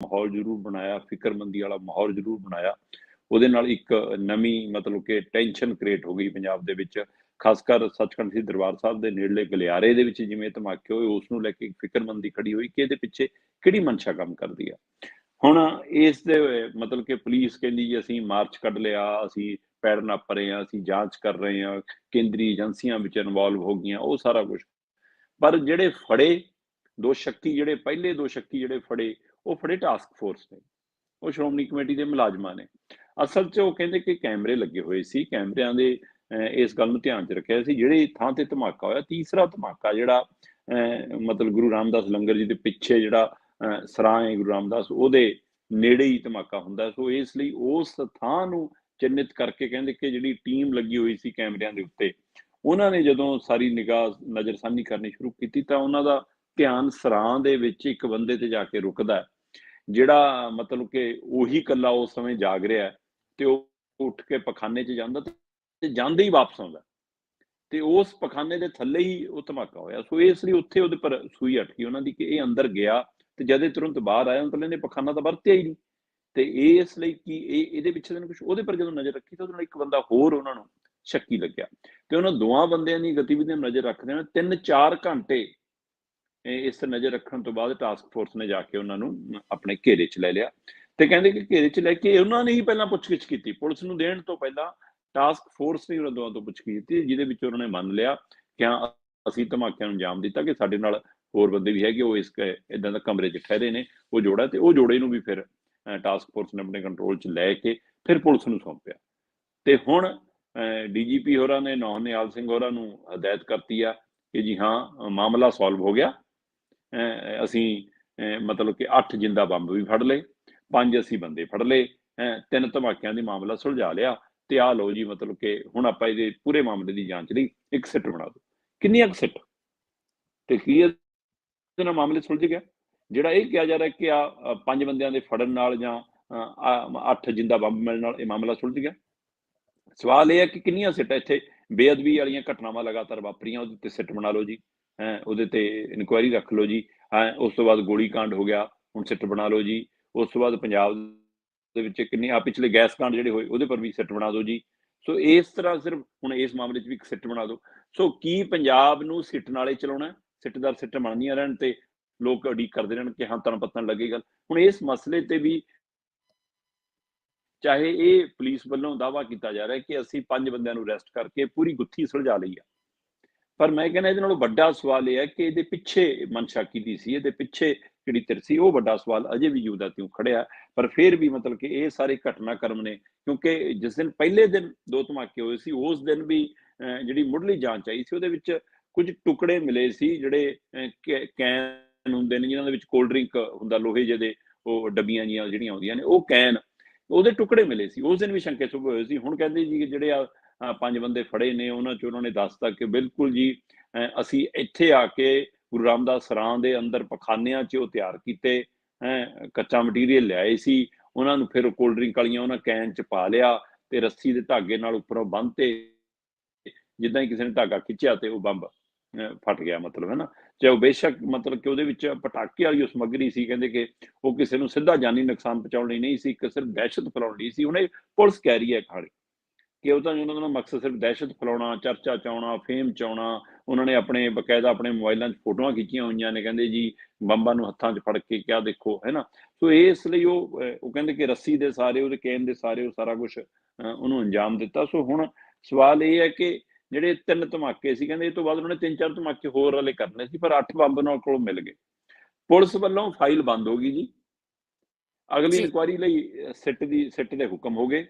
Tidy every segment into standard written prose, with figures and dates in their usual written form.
माहौल जरूर बनाया, फिक्रमंदी वाला माहौल जरूर बनाया। ਉਹਦੇ ਨਾਲ ਇੱਕ ਨਵੀਂ ਮਤਲਬ ਕਿ ਟੈਨਸ਼ਨ ਕ੍ਰੀਏਟ ਹੋ ਗਈ ਪੰਜਾਬ ਦੇ ਵਿੱਚ, ਖਾਸ ਕਰ ਸੱਚਖੰਡ ਸ੍ਰੀ ਦਰਬਾਰ ਸਾਹਿਬ ਦੇ ਨੇੜਲੇ ਗਲਿਆਰੇ ਦੇ ਵਿੱਚ ਜਿਵੇਂ ਧਮਾਕੇ ਹੋਏ, ਉਸ ਨੂੰ ਲੈ ਕੇ ਇੱਕ ਫਿਕਰਮੰਦੀ ਖੜੀ ਹੋਈ ਕਿ ਇਹਦੇ ਪਿੱਛੇ ਕਿਹੜੀ ਮਨਸ਼ਾ ਕੰਮ ਕਰਦੀ ਆ। ਹੁਣ ਇਸ ਦੇ ਮਤਲਬ ਕਿ ਪੁਲਿਸ ਕਹਿੰਦੀ ਜੀ ਅਸੀਂ ਮਾਰਚ ਕੱਢ ਲਿਆ, ਅਸੀਂ ਪੈਰ ਨੱਪ ਰਹੇ ਹਾਂ, ਅਸੀਂ ਜਾਂਚ ਕਰ ਰਹੇ ਹਾਂ, ਕੇਂਦਰੀ ਏਜੰਸੀਆਂ ਵਿੱਚ ਇਨਵੋਲਵ ਹੋ ਗਈਆਂ, ਉਹ ਸਾਰਾ ਕੁਛ। ਪਰ ਜਿਹੜੇ ਫੜੇ ਦੋ ਸ਼ੱਕੀ, ਜਿਹੜੇ ਪਹਿਲੇ ਦੋ ਸ਼ੱਕੀ ਜਿਹੜੇ ਫੜੇ, ਉਹ ਫੜੇ ਟਾਸਕ ਫੋਰਸ ਨੇ, ਉਹ ਸ਼੍ਰੋਮਣੀ ਕਮੇਟੀ ਦੇ ਮੁਲਾਜ਼ਮਾਂ ਨੇ। ਅਸਲ 'ਚ ਉਹ ਕਹਿੰਦੇ ਕਿ ਕੈਮਰੇ ਲੱਗੇ ਹੋਏ ਸੀ, ਕੈਮਰਿਆਂ ਦੇ ਇਸ ਗੱਲ ਨੂੰ ਧਿਆਨ 'ਚ ਰੱਖਿਆ ਸੀ। ਜਿਹੜੀ ਥਾਂ ਤੇ ਧਮਾਕਾ ਹੋਇਆ, ਤੀਸਰਾ ਧਮਾਕਾ ਜਿਹੜਾ ਮਤਲਬ ਗੁਰੂ ਰਾਮਦਾਸ ਲੰਗਰ ਜੀ ਦੇ ਪਿੱਛੇ ਜਿਹੜਾ ਸਰਾਂ ਹੈ ਗੁਰੂ ਰਾਮਦਾਸ, ਉਹਦੇ ਨੇੜੇ ਹੀ ਧਮਾਕਾ ਹੁੰਦਾ। ਸੋ ਇਸ ਲਈ ਉਸ ਥਾਂ ਨੂੰ ਚਿੰਨ੍ਹਿਤ ਕਰਕੇ ਕਹਿੰਦੇ ਕਿ ਜਿਹੜੀ ਟੀਮ ਲੱਗੀ ਹੋਈ ਸੀ ਕੈਮਰਿਆਂ ਦੇ ਉੱਤੇ, ਉਹਨਾਂ ਨੇ ਜਦੋਂ ਸਾਰੀ ਨਿਗਾਹ ਨਜ਼ਰਸਾਨੀ ਕਰਨੀ ਸ਼ੁਰੂ ਕੀਤੀ ਤਾਂ ਉਹਨਾਂ ਦਾ ਧਿਆਨ ਸਰਾਂ ਦੇ ਵਿੱਚ ਇੱਕ ਬੰਦੇ ਤੇ ਜਾ ਕੇ ਰੁਕਦਾ, ਜਿਹੜਾ ਮਤਲਬ ਕਿ ਉਹੀ ਇਕੱਲਾ ਉਸ ਸਮੇਂ ਜਾਗ ਰਿਹਾ, ਤੇ ਉਹ ਉੱਠ ਕੇ ਪਖਾਨੇ 'ਚ ਜਾਂਦਾ ਤੇ ਜਾਂਦੇ ਹੀ ਵਾਪਸ ਆਉਂਦਾ, ਤੇ ਉਸ ਪਖਾਨੇ ਦੇ ਥੱਲੇ ਹੀ ਉਹ ਧਮਾਕਾ ਹੋਇਆ। ਸੋ ਇਸ ਲਈ ਉੱਥੇ ਉਹਦੇ ਪਰ ਸੂਈ ਅਟਕੀ ਉਹਨਾਂ ਦੀ ਕਿ ਇਹ ਅੰਦਰ ਗਿਆ ਤੇ ਜਦ ਇਹ ਤੁਰੰਤ ਬਾਹਰ ਆਇਆ ਤਾਂ ਇਹਨੇ ਪਖਾਨਾ ਤਾਂ ਵਰਤਿਆ ਹੀ ਨਹੀਂ, ਤੇ ਇਸ ਲਈ ਕਿ ਇਹਦੇ ਪਿੱਛੇ ਤਾਂ ਕੁਛ। ਉਹਦੇ ਪਰ ਜਦੋਂ ਨਜ਼ਰ ਰੱਖੀ ਤਾਂ ਉਹਦੇ ਨਾਲ ਇੱਕ ਬੰਦਾ ਹੋਰ ਉਹਨਾਂ ਨੂੰ ਸ਼ੱਕੀ ਲੱਗਿਆ, ਤੇ ਉਹਨਾਂ ਦੋਵਾਂ ਬੰਦਿਆਂ ਦੀ ਗਤੀਵਿਧੀਆਂ ਨੂੰ ਨਜ਼ਰ ਰੱਖਦੇ ਨੇ 3-4 ਘੰਟੇ ਇਸ ਤੇ ਨਜ਼ਰ ਰੱਖਣ ਤੋਂ ਬਾਅਦ ਟਾਸਕ ਫੋਰਸ ਨੇ ਜਾ ਕੇ ਉਹਨਾਂ ਨੂੰ ਆਪਣੇ ਘੇਰੇ 'ਚ ਲੈ ਲਿਆ, ਤੇ ਕਹਿੰਦੇ ਕਿ ਘੇਰੇ 'ਚ ਲੈ ਕੇ ਉਹਨਾਂ ਨੇ ਹੀ ਪਹਿਲਾਂ ਪੁੱਛਗਿੱਛ ਕੀਤੀ, ਪੁਲਿਸ ਨੂੰ ਦੇਣ ਤੋਂ ਪਹਿਲਾਂ ਟਾਸਕ ਫੋਰਸ ਨੇ ਉਹਨਾਂ ਦੋਵਾਂ ਤੋਂ ਪੁੱਛਗਿੱਛ ਕੀਤੀ, ਜਿਹਦੇ ਵਿੱਚ ਉਹਨਾਂ ਨੇ ਮੰਨ ਲਿਆ ਕਿ ਹਾਂ ਅਸੀਂ ਧਮਾਕਿਆਂ ਨੂੰ ਅੰਜਾਮ ਦਿੱਤਾ, ਕਿ ਸਾਡੇ ਨਾਲ ਹੋਰ ਬੰਦੇ ਵੀ ਹੈਗੇ, ਉਹ ਇਸ ਇਦਾਂ ਦਾ ਕਮਰੇ 'ਚ ਠਹਿਰੇ ਨੇ, ਉਹ ਜੋੜਾ, ਤੇ ਉਹ ਜੋੜੇ ਨੂੰ ਵੀ ਫਿਰ ਟਾਸਕ ਫੋਰਸ ਨੇ ਆਪਣੇ ਕੰਟਰੋਲ 'ਚ ਲੈ ਕੇ ਫਿਰ ਪੁਲਿਸ ਨੂੰ ਸੌਂਪਿਆ। ਤੇ ਹੁਣ ਡੀਜੀਪੀ ਹੋਰਾਂ ਨੇ ਨੌਨ ਨਿਹਾਲ ਸਿੰਘ ਹੋਰਾਂ ਨੂੰ ਹਦਾਇਤ ਕਰਤੀ ਆ ਕਿ ਜੀ ਹਾਂ ਮਾਮਲਾ ਸੋਲਵ ਹੋ ਗਿਆ, ਅਸੀਂ ਮਤਲਬ ਕਿ 8 ਜਿੰਦਾ ਬੰਬ ਵੀ ਫੜ ਲਏ, 5 ਅਸੀਂ ਬੰਦੇ ਫੜ ਲਏ, 3 ਧਮਾਕਿਆਂ ਦੀ ਮਾਮਲਾ ਸੁਲਝਾ ਲਿਆ, ਤੇ ਆਹ ਲਓ ਜੀ ਮਤਲਬ ਕਿ ਹੁਣ ਆਪਾਂ ਇਹਦੇ ਪੂਰੇ ਮਾਮਲੇ ਦੀ ਜਾਂਚ ਲਈ ਇੱਕ ਸਿੱਟ ਬਣਾ ਦਿਓ। ਕਿੰਨੀਆਂ ਕੁ ਸਿੱਟ ਤੇ ਕੀ ਇਹਦੇ ਨਾਲ ਮਾਮਲੇ ਸੁਲਝ ਗਿਆ? ਜਿਹੜਾ ਇਹ ਕਿਹਾ ਜਾ ਰਿਹਾ ਕਿ ਆ 5 ਬੰਦਿਆਂ ਦੇ ਫੜਨ ਨਾਲ ਜਾਂ 8 ਜਿੰਦਾ ਬੰਬ ਮਿਲਣ ਨਾਲ ਇਹ ਮਾਮਲਾ ਸੁਲਝ ਗਿਆ। ਸਵਾਲ ਇਹ ਹੈ ਕਿ ਕਿੰਨੀਆਂ ਸਿੱਟਾਂ ਇੱਥੇ ਬੇਅਦਬੀ ਵਾਲੀਆਂ ਘਟਨਾਵਾਂ ਲਗਾਤਾਰ ਵਾਪਰੀਆਂ, ਉਹਦੇ ਤੇ ਸਿੱਟ ਬਣਾ ਲਓ ਜੀ, ਉਹਦੇ ਤੇ ਇਨਕੁਆਇਰੀ ਰੱਖ ਲਓ ਜੀ। ਉਸ ਤੋਂ ਬਾਅਦ ਗੋਲੀ ਕਾਂਡ ਹੋ ਗਿਆ, ਹੁਣ ਸਿੱਟ ਬਣਾ ਲਓ ਜੀ। ਉਸ ਤੋਂ ਬਾਅਦ ਪੰਜਾਬ ਦੇ ਵਿੱਚ ਕਿੰਨੇ ਪਿਛਲੇ ਗੈਸ ਕਾਂਡ ਜਿਹੜੇ ਹੋਏ, ਉਹਦੇ ਪਰ ਵੀ ਸਿੱਟ ਬਣਾ ਦਿਓ ਜੀ। ਸੋ ਇਸ ਤਰ੍ਹਾਂ ਸਿਰਫ ਹੁਣ ਇਸ ਮਾਮਲੇ 'ਚ ਵੀ ਇੱਕ ਸਿੱਟ ਬਣਾ ਦਿਓ। ਸੋ ਕੀ ਪੰਜਾਬ ਨੂੰ ਸਿੱਟ ਨਾਲੇ ਚਲਾਉਣਾ, ਸਿੱਟਦਾਰ ਸਿੱਟਾਂ ਬਣਦੀਆਂ ਰਹਿਣ ਤੇ ਲੋਕ ਉਡੀਕ ਕਰਦੇ ਰਹਿਣ ਕਿ ਹਾਂ ਤੁਹਾਨੂੰ ਪਤਾ ਲੱਗੇਗਾ। ਹੁਣ ਇਸ ਮਸਲੇ ਤੇ ਵੀ ਚਾਹੇ ਇਹ ਪੁਲਿਸ ਵੱਲੋਂ ਦਾਅਵਾ ਕੀਤਾ ਜਾ ਰਿਹਾ ਕਿ ਅਸੀਂ 5 ਬੰਦਿਆਂ ਨੂੰ ਅਰੈਸਟ ਕਰਕੇ ਪੂਰੀ ਗੁੱਥੀ ਸੁਲਝਾ ਲਈ ਆ, ਪਰ ਮੈਂ ਕਹਿੰਦਾ ਇਹਦੇ ਨਾਲੋਂ ਵੱਡਾ ਸਵਾਲ ਇਹ ਹੈ ਕਿ ਇਹਦੇ ਪਿੱਛੇ ਮਨਸ਼ਾ ਕਿਹਦੀ ਸੀ, ਇਹਦੇ ਪਿੱਛੇ ਜਿਹੜੀ ਧਿਰ ਸੀ, ਉਹ ਵੱਡਾ ਸਵਾਲ ਅਜੇ ਵੀ ਜਿਉਂ ਦਾ ਤਿਉਂ ਖੜਿਆ। ਪਰ ਫਿਰ ਵੀ ਮਤਲਬ ਕਿ ਇਹ ਸਾਰੇ ਘਟਨਾਕ੍ਰਮ ਨੇ, ਕਿਉਂਕਿ ਜਿਸ ਦਿਨ ਪਹਿਲੇ ਦਿਨ 2 ਧਮਾਕੇ ਹੋਏ ਸੀ, ਉਸ ਦਿਨ ਵੀ ਜਿਹੜੀ ਮੁੱਢਲੀ ਜਾਂਚ ਆਈ ਸੀ, ਉਹਦੇ ਵਿੱਚ ਕੁਝ ਟੁਕੜੇ ਮਿਲੇ ਸੀ ਜਿਹੜੇ ਕੈਨ ਹੁੰਦੇ ਨੇ, ਜਿਹਨਾਂ ਦੇ ਵਿੱਚ ਕੋਲਡ ਡਰਿੰਕ ਹੁੰਦਾ, ਲੋਹੇ ਜਿਹੇ ਦੇ ਉਹ ਡੱਬੀਆਂ ਜੀਆਂ ਜਿਹੜੀਆਂ ਆਉਂਦੀਆਂ ਨੇ, ਉਹ ਕੈਨ, ਉਹਦੇ ਟੁਕੜੇ ਮਿਲੇ ਸੀ। ਉਸ ਦਿਨ ਵੀ ਸ਼ੰਕੇ ਸੁਭੇ ਹੋਏ ਸੀ। ਹੁਣ ਕਹਿੰਦੇ ਜੀ ਜਿਹੜੇ ਆ 5 ਬੰਦੇ ਫੜੇ ਨੇ, ਉਹਨਾਂ 'ਚ ਉਹਨਾਂ ਨੇ ਦੱਸਤਾ ਕਿ ਬਿਲਕੁਲ ਜੀ ਅਸੀਂ ਇੱਥੇ ਆ ਕੇ ਗੁਰੂ ਰਾਮਦਾਸ ਸਰਾਂ ਦੇ ਅੰਦਰ ਪਖਾਨਿਆਂ 'ਚ ਉਹ ਤਿਆਰ ਕੀਤੇ, ਕੱਚਾ ਮਟੀਰੀਅਲ ਲਿਆਏ ਸੀ, ਉਹਨਾਂ ਨੂੰ ਫਿਰ ਕੋਲਡ ਡਰਿੰਕ ਵਾਲੀਆਂ ਉਹਨਾਂ ਕੈਨ 'ਚ ਪਾ ਲਿਆ ਤੇ ਰੱਸੀ ਦੇ ਧਾਗੇ ਨਾਲ ਉੱਪਰੋਂ ਬੰਨ੍ਹਤੇ, ਜਿੱਦਾਂ ਹੀ ਕਿਸੇ ਨੇ ਧਾਗਾ ਖਿੱਚਿਆ ਤੇ ਉਹ ਬੰਬ ਫਟ ਗਿਆ, ਮਤਲਬ ਹੈ ਨਾ। ਚਾਹੇ ਉਹ ਬੇਸ਼ੱਕ ਮਤਲਬ ਕਿ ਉਹਦੇ ਵਿੱਚ ਪਟਾਕੇ ਵਾਲੀ ਉਹ ਸਮੱਗਰੀ ਸੀ, ਕਹਿੰਦੇ ਕਿ ਉਹ ਕਿਸੇ ਨੂੰ ਸਿੱਧਾ ਜਾਨੀ ਨੁਕਸਾਨ ਪਹੁੰਚਾਉਣ ਲਈ ਨਹੀਂ ਸੀ, ਇੱਕ ਸਿਰਫ ਦਹਿਸ਼ਤ ਫੈਲਾਉਣ ਲਈ ਸੀ। ਹੁਣ ਇਹ ਪੁਲਿਸ ਕਹਿ ਰਹੀ ਹੈ ਖਾੜੀ ਕਿ ਉਹ ਤਾਂ ਉਹਨਾਂ ਦਾ ਮਕਸਦ ਸਿਰਫ ਦਹਿਸ਼ਤ ਫੈਲਾਉਣਾ, ਚਰਚਾ 'ਚ ਆਉਣਾ, ਫੇਮ 'ਚ ਆਉਣਾ। ਉਹਨਾਂ ਨੇ ਆਪਣੇ ਬਕਾਇਦਾ ਆਪਣੇ ਮੋਬਾਈਲਾਂ 'ਚ ਫੋਟੋਆਂ ਖਿੱਚੀਆਂ ਹੋਈਆਂ ਨੇ, ਕਹਿੰਦੇ ਜੀ ਬੰਬਾਂ ਨੂੰ ਹੱਥਾਂ 'ਚ ਫੜ ਕੇ ਕਿਆ ਦੇਖੋ, ਹੈ ਨਾ। ਸੋ ਇਸ ਲਈ ਉਹ ਕਹਿੰਦੇ ਕਿ ਰੱਸੀ ਦੇ ਸਾਰੇ, ਉਹਦੇ ਕੈਨ ਦੇ ਸਾਰੇ, ਉਹ ਸਾਰਾ ਕੁਛ ਉਹਨੂੰ ਅੰਜਾਮ ਦਿੱਤਾ। ਸੋ ਹੁਣ ਸਵਾਲ ਇਹ ਹੈ ਕਿ ਜਿਹੜੇ 3 ਧਮਾਕੇ ਸੀ, ਕਹਿੰਦੇ ਇਹ ਤੋਂ ਬਾਅਦ ਉਹਨਾਂ ਨੇ 3-4 ਧਮਾਕੇ ਹੋਰ ਵਾਲੇ ਕਰਨੇ ਸੀ, ਪਰ 8 ਬੰਬ ਉਹਨਾਂ ਕੋਲੋਂ ਮਿਲ ਗਏ। ਪੁਲਿਸ ਵੱਲੋਂ ਫਾਈਲ ਬੰਦ ਹੋ ਗਈ ਜੀ, ਅਗਲੀ ਜੀ ਇਨਕੁਆਇਰੀ ਲਈ ਸਿੱਟ ਦੇ ਹੁਕਮ ਹੋ ਗਏ।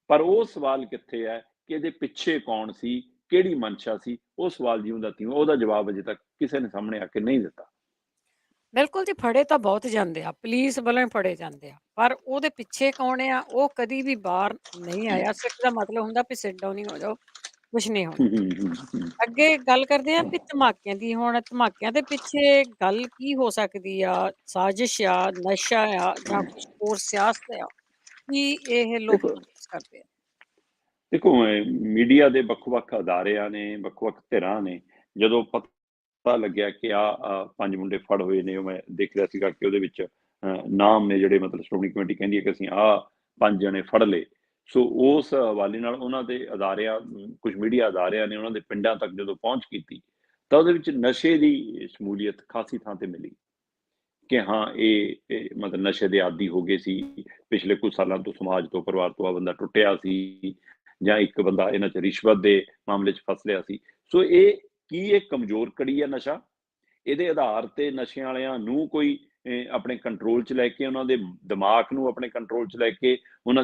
ਪਰ ਉਹ ਸਵਾਲ ਕਿੱਥੇ ਹੈ ਕਿ ਇਹਦੇ ਪਿੱਛੇ ਕੌਣ ਸੀ, ਕਿਹੜੀ ਮਨਸ਼ਾ ਸੀ, ਉਹ ਸਵਾਲ ਜਿਉਂ ਦਾ ਤਿਉਂ, ਉਹਦਾ ਜਵਾਬ ਅਜੇ ਤੱਕ ਕਿਸੇ ਨੇ ਸਾਹਮਣੇ ਆ ਕੇ ਨਹੀਂ ਦਿੱਤਾ। ਬਿਲਕੁਲ ਜੀ, ਫੜੇ ਤਾਂ ਬਹੁਤ ਜਾਂਦੇ ਆ, ਪੁਲਿਸ ਵੱਲੋਂ ਹੀ ਫੜੇ ਜਾਂਦੇ ਆ, ਪਰ ਉਹਦੇ ਪਿੱਛੇ ਕੌਣ ਆ ਉਹ ਕਦੀ ਵੀ ਬਾਹਰ ਨਹੀਂ ਆਇਆ। ਸਿੱਟ ਦਾ ਮਤਲਬ ਹੁੰਦਾ ਵੀ ਸਿਟ ਡਾਊਨ ਹੀ ਹੋ ਜਾਓ, ਕੁਛ ਨਹੀਂ ਹੋਣਾ। ਅੱਗੇ ਗੱਲ ਕਰਦੇ ਆ ਵੀ ਧਮਾਕਿਆਂ ਦੀ। ਹੁਣ ਧਮਾਕਿਆਂ ਦੇ ਪਿੱਛੇ ਗੱਲ ਕੀ ਹੋ ਸਕਦੀ ਆ? ਸਾਜ਼ਿਸ਼ ਆ, ਨਸ਼ਾ ਆ, ਜਾਂ ਕੁਛ ਹੋਰ ਸਿਆਸਤ ਆ? ਕੀ ਇਹ ਲੋਕ ਦੇਖੋ ਮਹਿਸੂਸ ਕਰਦੇ ਆ? ਦੇਖੋ ਮੀਡੀਆ ਦੇ ਵੱਖ-ਵੱਖ ਅਦਾਰਿਆਂ ਨੇ, ਵੱਖ-ਵੱਖ ਧਿਰਾਂ ਨੇ, ਜਦੋਂ ਪਤਾ ਲੱਗਿਆ ਕਿ 5 ਮੁੰਡੇ ਫੜ ਹੋਏ ਨੇ, ਉਹ ਮੈਂ ਦੇਖ ਰਿਹਾ ਸੀਗਾ ਕਿ ਉਹਦੇ ਵਿੱਚ ਨਾਮ ਨੇ ਜਿਹੜੇ ਮਤਲਬ ਸ਼੍ਰੋਮਣੀ ਕਮੇਟੀ ਕਹਿੰਦੀ ਹੈ ਕਿ ਅਸੀਂ ਆਹ 5 ਜਣੇ ਫੜ ਲਏ। ਸੋ ਉਸ ਹਵਾਲੇ ਨਾਲ ਉਹਨਾਂ ਦੇ ਅਦਾਰਿਆਂ, ਕੁਝ ਮੀਡੀਆ ਅਦਾਰਿਆਂ ਨੇ ਉਹਨਾਂ ਦੇ ਪਿੰਡਾਂ ਤੱਕ ਜਦੋਂ ਪਹੁੰਚ ਕੀਤੀ ਤਾਂ ਉਹਦੇ ਵਿੱਚ ਨਸ਼ੇ ਦੀ ਸ਼ਮੂਲੀਅਤ ਖਾਸੀ ਥਾਂ ਤੇ ਮਿਲੀ ਕਿ ਹਾਂ ਇਹ ਮਤਲਬ ਨਸ਼ੇ ਦੇ ਆਦੀ ਹੋ ਗਏ ਸੀ, ਪਿਛਲੇ ਕੁਝ ਸਾਲਾਂ ਤੋਂ ਸਮਾਜ ਤੋਂ, ਪਰਿਵਾਰ ਤੋਂ ਆ ਬੰਦਾ ਟੁੱਟਿਆ ਸੀ, ਜਾਂ ਇੱਕ ਬੰਦਾ ਇਹਨਾਂ 'ਚ ਰਿਸ਼ਵਤ ਦੇ ਮਾਮਲੇ 'ਚ ਫਸ ਲਿਆ ਸੀ। ਸੋ ਇਹ ਕਮਜ਼ੋਰ ਕੜੀ ਹੈ ਨਸ਼ਾ? ਇਹਦੇ ਆਧਾਰ ਤੇ ਨਸ਼ਿਆਂ ਵਾਲਿਆਂ ਨੂੰ ਕੋਈ ਆਪਣੇ ਕੰਟਰੋਲ 'ਚ ਲੈ ਕੇ, ਉਹਨਾਂ ਦੇ ਦਿਮਾਗ ਨੂੰ ਆਪਣੇ ਕੰਟਰੋਲ 'ਚ ਲੈ ਕੇ, ਉਹਨਾਂ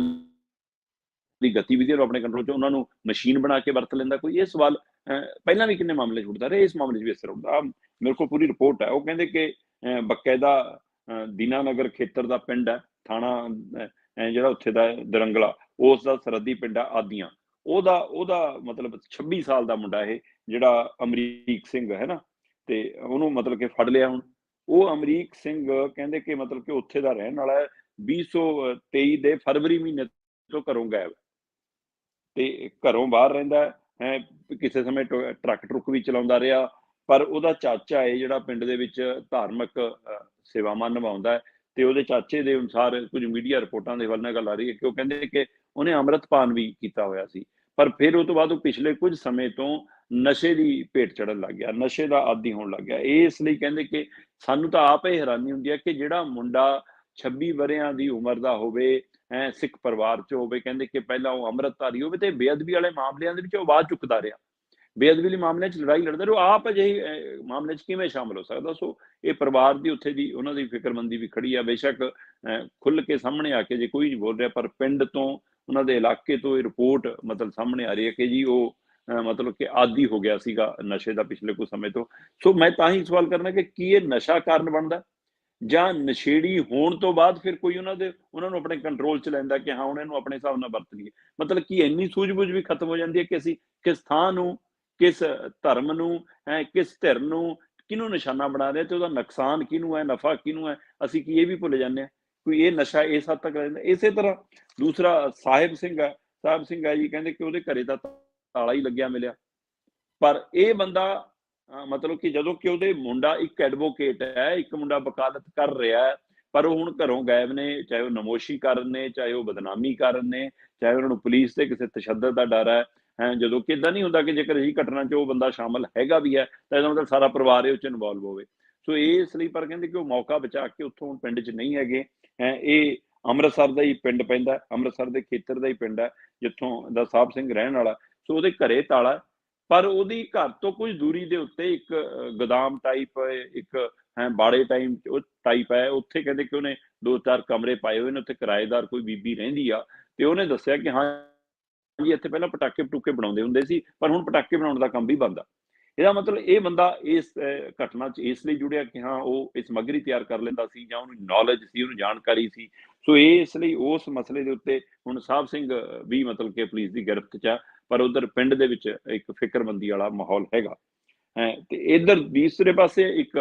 ਦੀ ਗਤੀਵਿਧੀਆਂ ਨੂੰ ਆਪਣੇ ਕੰਟਰੋਲ 'ਚ, ਉਹਨਾਂ ਨੂੰ ਮਸ਼ੀਨ ਬਣਾ ਕੇ ਵਰਤ ਲੈਂਦਾ ਕੋਈ? ਇਹ ਸਵਾਲ ਪਹਿਲਾਂ ਵੀ ਕਿੰਨੇ ਮਾਮਲੇ 'ਚ ਉੱਠਦਾ ਰਿਹਾ, ਇਸ ਮਾਮਲੇ 'ਚ ਵੀ ਇਸ ਤਰ੍ਹਾਂ ਉੱਠਦਾ। ਮੇਰੇ ਕੋਲ ਪੂਰੀ ਰਿਪੋਰਟ ਹੈ। ਉਹ ਕਹਿੰਦੇ ਕਿ ਬਕਾਇਦਾ ਦੀਨਾਨਗਰ ਖੇਤਰ ਦਾ ਪਿੰਡ ਹੈ, ਥਾਣਾ ਜਿਹੜਾ ਉੱਥੇ ਦਾ ਦਰੰਗਲਾ, ਉਸ ਦਾ ਸਰਹੱਦੀ ਪਿੰਡ ਆ ਆਦੀਆਂ। ਉਹਦਾ ਮਤਲਬ 26 ਸਾਲ ਦਾ ਮੁੰਡਾ ਇਹ, ਜਿਹੜਾ ਅਮਰੀਕ ਸਿੰਘ ਹੈ ਨਾ, ਤੇ ਉਹਨੂੰ ਮਤਲਬ ਕਿ ਫੜ ਲਿਆ ਹੁਣ। ਉਹ ਅਮਰੀਕ ਸਿੰਘ ਕਹਿੰਦੇ ਕਿ ਮਤਲਬ ਕਿ ਉੱਥੇ ਦਾ ਰਹਿਣ ਵਾਲਾ ਹੈ, 2023 ਦੇ ਫਰਵਰੀ ਮਹੀਨੇ ਤੋਂ ਘਰੋਂ ਗਾਇਬ, ਤੇ ਘਰੋਂ ਬਾਹਰ ਰਹਿੰਦਾ ਹੈ। ਕਿਸੇ ਸਮੇਂ ਟਰੱਕ ਟਰੁੱਕ ਵੀ ਚਲਾਉਂਦਾ ਰਿਹਾ, ਪਰ ਉਹਦਾ ਚਾਚਾ ਹੈ ਜਿਹੜਾ ਪਿੰਡ ਦੇ ਵਿੱਚ ਧਾਰਮਿਕ ਸੇਵਾਵਾਂ ਨਿਭਾਉਂਦਾ ਹੈ, ਤੇ ਉਹਦੇ ਚਾਚੇ ਦੇ ਅਨੁਸਾਰ ਕੁਝ ਮੀਡੀਆ ਰਿਪੋਰਟਾਂ ਦੇ ਹਵਾਲੇ ਨਾਲ ਗੱਲ ਆ ਰਹੀ ਹੈ ਕਿ ਉਹ ਕਹਿੰਦੇ ਕਿ ਉਹਨੇ ਅੰਮ੍ਰਿਤਪਾਨ ਵੀ ਕੀਤਾ ਹੋਇਆ ਸੀ, ਪਰ ਫਿਰ ਉਹ ਤੋਂ ਬਾਅਦ ਉਹ ਪਿਛਲੇ ਕੁਝ ਸਮੇਂ ਤੋਂ ਨਸ਼ੇ ਦੀ ਭੇਟ ਚੜ੍ਹਨ ਲੱਗ ਗਿਆ, ਨਸ਼ੇ ਦਾ ਆਦੀ ਹੋਣ ਲੱਗ ਗਿਆ। ਇਸ ਲਈ ਕਹਿੰਦੇ ਕਿ ਸਾਨੂੰ ਤਾਂ ਆਪ ਇਹ ਹੈਰਾਨੀ ਹੁੰਦੀ ਹੈ ਕਿ ਜਿਹੜਾ ਮੁੰਡਾ 26 ਵਰ੍ਹਿਆਂ ਦੀ ਉਮਰ ਦਾ ਹੋਵੇ, ਸਿੱਖ ਪਰਿਵਾਰ 'ਚ ਹੋਵੇ, ਕਹਿੰਦੇ ਕਿ ਪਹਿਲਾਂ ਉਹ ਅੰਮ੍ਰਿਤਧਾਰੀ ਹੋਵੇ, ਤੇ ਬੇਅਦਬੀ ਵਾਲੇ ਮਾਮਲਿਆਂ ਦੇ ਵਿੱਚ ਉਹ ਆਵਾਜ਼ ਚੁੱਕਦਾ ਰਿਹਾ, ਬੇਅਦਬੀ ਦੇ ਮਾਮਲਿਆਂ 'ਚ ਲੜਾਈ ਲੜਦਾ ਰਿਹਾ, ਉਹ ਆਪ ਅਜਿਹੇ ਮਾਮਲੇ 'ਚ ਕਿਵੇਂ ਸ਼ਾਮਲ ਹੋ ਸਕਦਾ? ਸੋ ਇਹ ਪਰਿਵਾਰ ਦੀ ਉੱਥੇ ਦੀ ਉਹਨਾਂ ਦੀ ਫਿਕਰਮੰਦੀ ਵੀ ਖੜੀ ਆ। ਬੇਸ਼ੱਕ ਖੁੱਲ੍ਹ ਕੇ ਸਾਹਮਣੇ ਆ ਕੇ ਜੇ ਕੋਈ ਨਹੀਂ ਬੋਲ ਰਿਹਾ, ਪਰ ਪਿੰਡ ਤੋਂ, ਉਹਨਾਂ ਦੇ ਇਲਾਕੇ ਤੋਂ ਇਹ ਰਿਪੋਰਟ ਮਤਲਬ ਸਾਹਮਣੇ ਆ ਰਹੀ ਹੈ ਕਿ ਜੀ ਉਹ ਮਤਲਬ ਕਿ ਆਦੀ ਹੋ ਗਿਆ ਸੀਗਾ ਨਸ਼ੇ ਦਾ ਪਿਛਲੇ ਕੁਝ ਸਮੇਂ ਤੋਂ। ਸੋ ਮੈਂ ਤਾਂ ਹੀ ਸਵਾਲ ਕਰਨਾ ਕਿ ਕੀ ਇਹ ਨਸ਼ਾ ਕਾਰਨ ਬਣਦਾ, ਜਾਂ ਨਸ਼ੇੜੀ ਹੋਣ ਤੋਂ ਬਾਅਦ ਫਿਰ ਕੋਈ ਉਹਨਾਂ ਨੂੰ ਆਪਣੇ ਕੰਟਰੋਲ 'ਚ ਲੈਂਦਾ ਕਿ ਹਾਂ ਹੁਣ ਇਹਨੂੰ ਆਪਣੇ ਹਿਸਾਬ ਨਾਲ ਵਰਤ ਲਈਏ? ਮਤਲਬ ਕਿ ਇੰਨੀ ਸੂਝ-ਬੂਝ ਵੀ ਖਤਮ ਹੋ ਜਾਂਦੀ ਹੈ ਕਿ ਅਸੀਂ ਕਿਸ ਥਾਂ ਨੂੰ, ਕਿਸ ਧਰਮ ਨੂੰ, ਕਿਸ ਧਿਰ ਨੂੰ, ਕਿਹਨੂੰ ਨਿਸ਼ਾਨਾ ਬਣਾ ਰਹੇ, ਤੇ ਉਹਦਾ ਨੁਕਸਾਨ ਕਿਹਨੂੰ ਹੈ, ਨਫਾ ਕਿਹਨੂੰ ਹੈ, ਅਸੀਂ ਕੀ ਇਹ ਵੀ ਭੁੱਲ ਜਾਂਦੇ ਹਾਂ? ਕੋਈ ਇਹ ਨਸ਼ਾ ਇਸ ਹੱਦ ਤੱਕ ਰਹਿੰਦਾ। ਇਸੇ ਤਰ੍ਹਾਂ ਦੂਸਰਾ ਸਾਹਿਬ ਸਿੰਘ ਹੈ ਜੀ, ਕਹਿੰਦੇ ਕਿ ਉਹਦੇ ਘਰੇ ਤਾਂ ਤਾਲਾ ਹੀ ਲੱਗਿਆ ਮਿਲਿਆ, ਪਰ ਇਹ ਬੰਦਾ ਮਤਲਬ ਕਿ ਜਦੋਂ ਕਿ ਉਹਦੇ ਮੁੰਡਾ ਇੱਕ ਐਡਵੋਕੇਟ ਹੈ, ਇੱਕ ਮੁੰਡਾ ਵਕਾਲਤ ਕਰ ਰਿਹਾ ਹੈ, ਪਰ ਉਹ ਹੁਣ ਘਰੋਂ ਗਾਇਬ ਨੇ, ਚਾਹੇ ਉਹ ਨਮੋਸ਼ੀ ਕਾਰਨ ਨੇ, ਚਾਹੇ ਉਹ ਬਦਨਾਮੀ ਕਾਰਨ ਨੇ, ਚਾਹੇ ਉਹਨਾਂ ਨੂੰ ਪੁਲਿਸ ਤੇ ਕਿਸੇ ਤਸ਼ੱਦਦ ਦਾ ਡਰ ਹੈ। ਜਦੋਂ ਕਿ ਏਦਾਂ ਨਹੀਂ ਹੁੰਦਾ ਕਿ ਜੇਕਰ ਅਜਿਹੀ ਘਟਨਾ 'ਚ ਉਹ ਬੰਦਾ ਸ਼ਾਮਲ ਹੈਗਾ ਵੀ ਹੈ ਤਾਂ ਇਹਦਾ ਮਤਲਬ ਸਾਰਾ ਪਰਿਵਾਰ ਇਹ 'ਚ ਇਨਵੋਲਵ ਹੋਵੇ। ਸੋ ਇਸ ਲਈ ਪਰ ਕਹਿੰਦੇ ਕਿ ਉਹ ਮੌਕਾ ਬਚਾ ਕੇ ਉੱਥੋਂ ਹੁਣ ਪਿੰਡ 'ਚ ਨਹੀਂ ਹੈਗੇ। ਇਹ ਅੰਮ੍ਰਿਤਸਰ ਦਾ ਹੀ ਪਿੰਡ ਪੈਂਦਾ, ਅੰਮ੍ਰਿਤਸਰ ਦੇ ਖੇਤਰ ਦਾ ਹੀ ਪਿੰਡ ਹੈ ਜਿੱਥੋਂ ਦਾ ਸਾਹਿਬ ਸਿੰਘ ਰਹਿਣ ਵਾਲਾ। ਸੋ ਉਹਦੇ ਘਰੇ ਤਾਲਾ, ਪਰ ਉਹਦੀ ਘਰ ਤੋਂ ਕੁਝ ਦੂਰੀ ਦੇ ਉੱਤੇ ਇੱਕ ਗੋਦਾਮ ਟਾਈਪ, ਇੱਕ ਬਾੜੇ ਟਾਈਪ ਹੈ। ਉੱਥੇ ਕਹਿੰਦੇ ਕਿ ਉਹਨੇ 2-4 ਕਮਰੇ ਪਾਏ ਹੋਏ ਨੇ, ਉੱਥੇ ਕਿਰਾਏਦਾਰ ਕੋਈ ਬੀਬੀ ਰਹਿੰਦੀ ਆ, ਤੇ ਉਹਨੇ ਦੱਸਿਆ ਕਿ ਹਾਂ ਜੀ ਇੱਥੇ ਪਹਿਲਾਂ ਪਟਾਕੇ ਪਟੂਕੇ ਬਣਾਉਂਦੇ ਹੁੰਦੇ ਸੀ, ਪਰ ਹੁਣ ਪਟਾਕੇ ਬਣਾਉਣ ਦਾ ਕੰਮ ਵੀ ਬੰਦ ਆ। ਇਹਦਾ ਮਤਲਬ ਇਹ ਬੰਦਾ ਇਸ ਘਟਨਾ 'ਚ ਇਸ ਲਈ ਜੁੜਿਆ ਕਿ ਹਾਂ ਉਹ ਇਹ ਸਮੱਗਰੀ ਤਿਆਰ ਕਰ ਲੈਂਦਾ ਸੀ, ਜਾਂ ਉਹਨੂੰ ਨੌਲੇਜ ਸੀ, ਉਹਨੂੰ ਜਾਣਕਾਰੀ ਸੀ। ਸੋ ਇਸ ਲਈ ਉਸ ਮਸਲੇ ਦੇ ਉੱਤੇ ਹੁਣ ਸਾਹਿਬ ਸਿੰਘ ਵੀ ਮਤਲਬ ਕਿ ਪੁਲਿਸ ਦੀ ਗਿਰਫਤ 'ਚ ਆ, ਪਰ ਉਧਰ ਪਿੰਡ ਦੇ ਵਿੱਚ ਇੱਕ ਫਿਕਰਮੰਦੀ ਵਾਲਾ ਮਾਹੌਲ ਹੈਗਾ। ਤੇ ਇੱਧਰ ਦੂਸਰੇ ਪਾਸੇ ਇੱਕ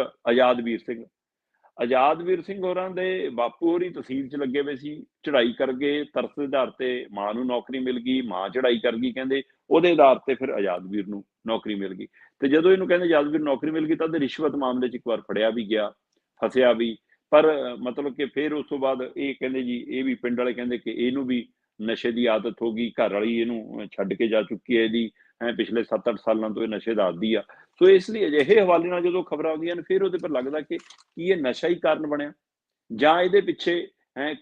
ਆਜ਼ਾਦਵੀਰ ਸਿੰਘ ਹੋਰਾਂ ਦੇ ਬਾਪੂ ਹੋਰੀ ਤਹਿਸੀਲ 'ਚ ਲੱਗੇ ਹੋਏ ਸੀ, ਚੜ੍ਹਾਈ ਕਰ ਗਏ, ਤਰਸ ਦੇ ਆਧਾਰ ਤੇ ਮਾਂ ਨੂੰ ਨੌਕਰੀ ਮਿਲ ਗਈ, ਮਾਂ ਚੜ੍ਹਾਈ ਕਰ ਗਈ ਕਹਿੰਦੇ, ਉਹਦੇ ਆਧਾਰ ਤੇ ਫਿਰ ਆਜ਼ਾਦਵੀਰ ਨੂੰ ਨੌਕਰੀ ਮਿਲ ਗਈ। ਤੇ ਜਦੋਂ ਇਹਨੂੰ ਕਹਿੰਦੇ ਆਜ਼ਾਦਵੀਰ ਨੌਕਰੀ ਮਿਲ ਗਈ ਤਾਂ ਉਹਦੇ ਰਿਸ਼ਵਤ ਮਾਮਲੇ 'ਚ ਇੱਕ ਵਾਰ ਫੜਿਆ ਵੀ ਗਿਆ, ਫਸਿਆ ਵੀ, ਪਰ ਮਤਲਬ ਕਿ ਫਿਰ ਉਸ ਤੋਂ ਬਾਅਦ ਇਹ ਕਹਿੰਦੇ ਜੀ, ਇਹ ਵੀ ਪਿੰਡ ਵਾਲੇ ਕਹਿੰਦੇ ਕਿ ਇਹਨੂੰ ਵੀ ਨਸ਼ੇ ਦੀ ਆਦਤ ਹੋ ਗਈ, ਘਰ ਵਾਲੀ ਇਹਨੂੰ ਛੱਡ ਕੇ ਜਾ ਚੁੱਕੀ ਹੈ ਇਹਦੀ, ਪਿਛਲੇ 7-8 ਸਾਲਾਂ ਤੋਂ ਇਹ ਨਸ਼ੇ ਦਾ ਆਦੀ ਆ। ਸੋ ਇਸ ਲਈ ਅਜਿਹੇ ਹਵਾਲੇ ਨਾਲ ਜਦੋਂ ਖਬਰਾਂ ਆਉਂਦੀਆਂ ਨੇ, ਫਿਰ ਉਹਦੇ ਪਰ ਲੱਗਦਾ ਕਿ ਕੀ ਇਹ ਨਸ਼ਾ ਹੀ ਕਾਰਨ ਬਣਿਆ, ਜਾਂ ਇਹਦੇ ਪਿੱਛੇ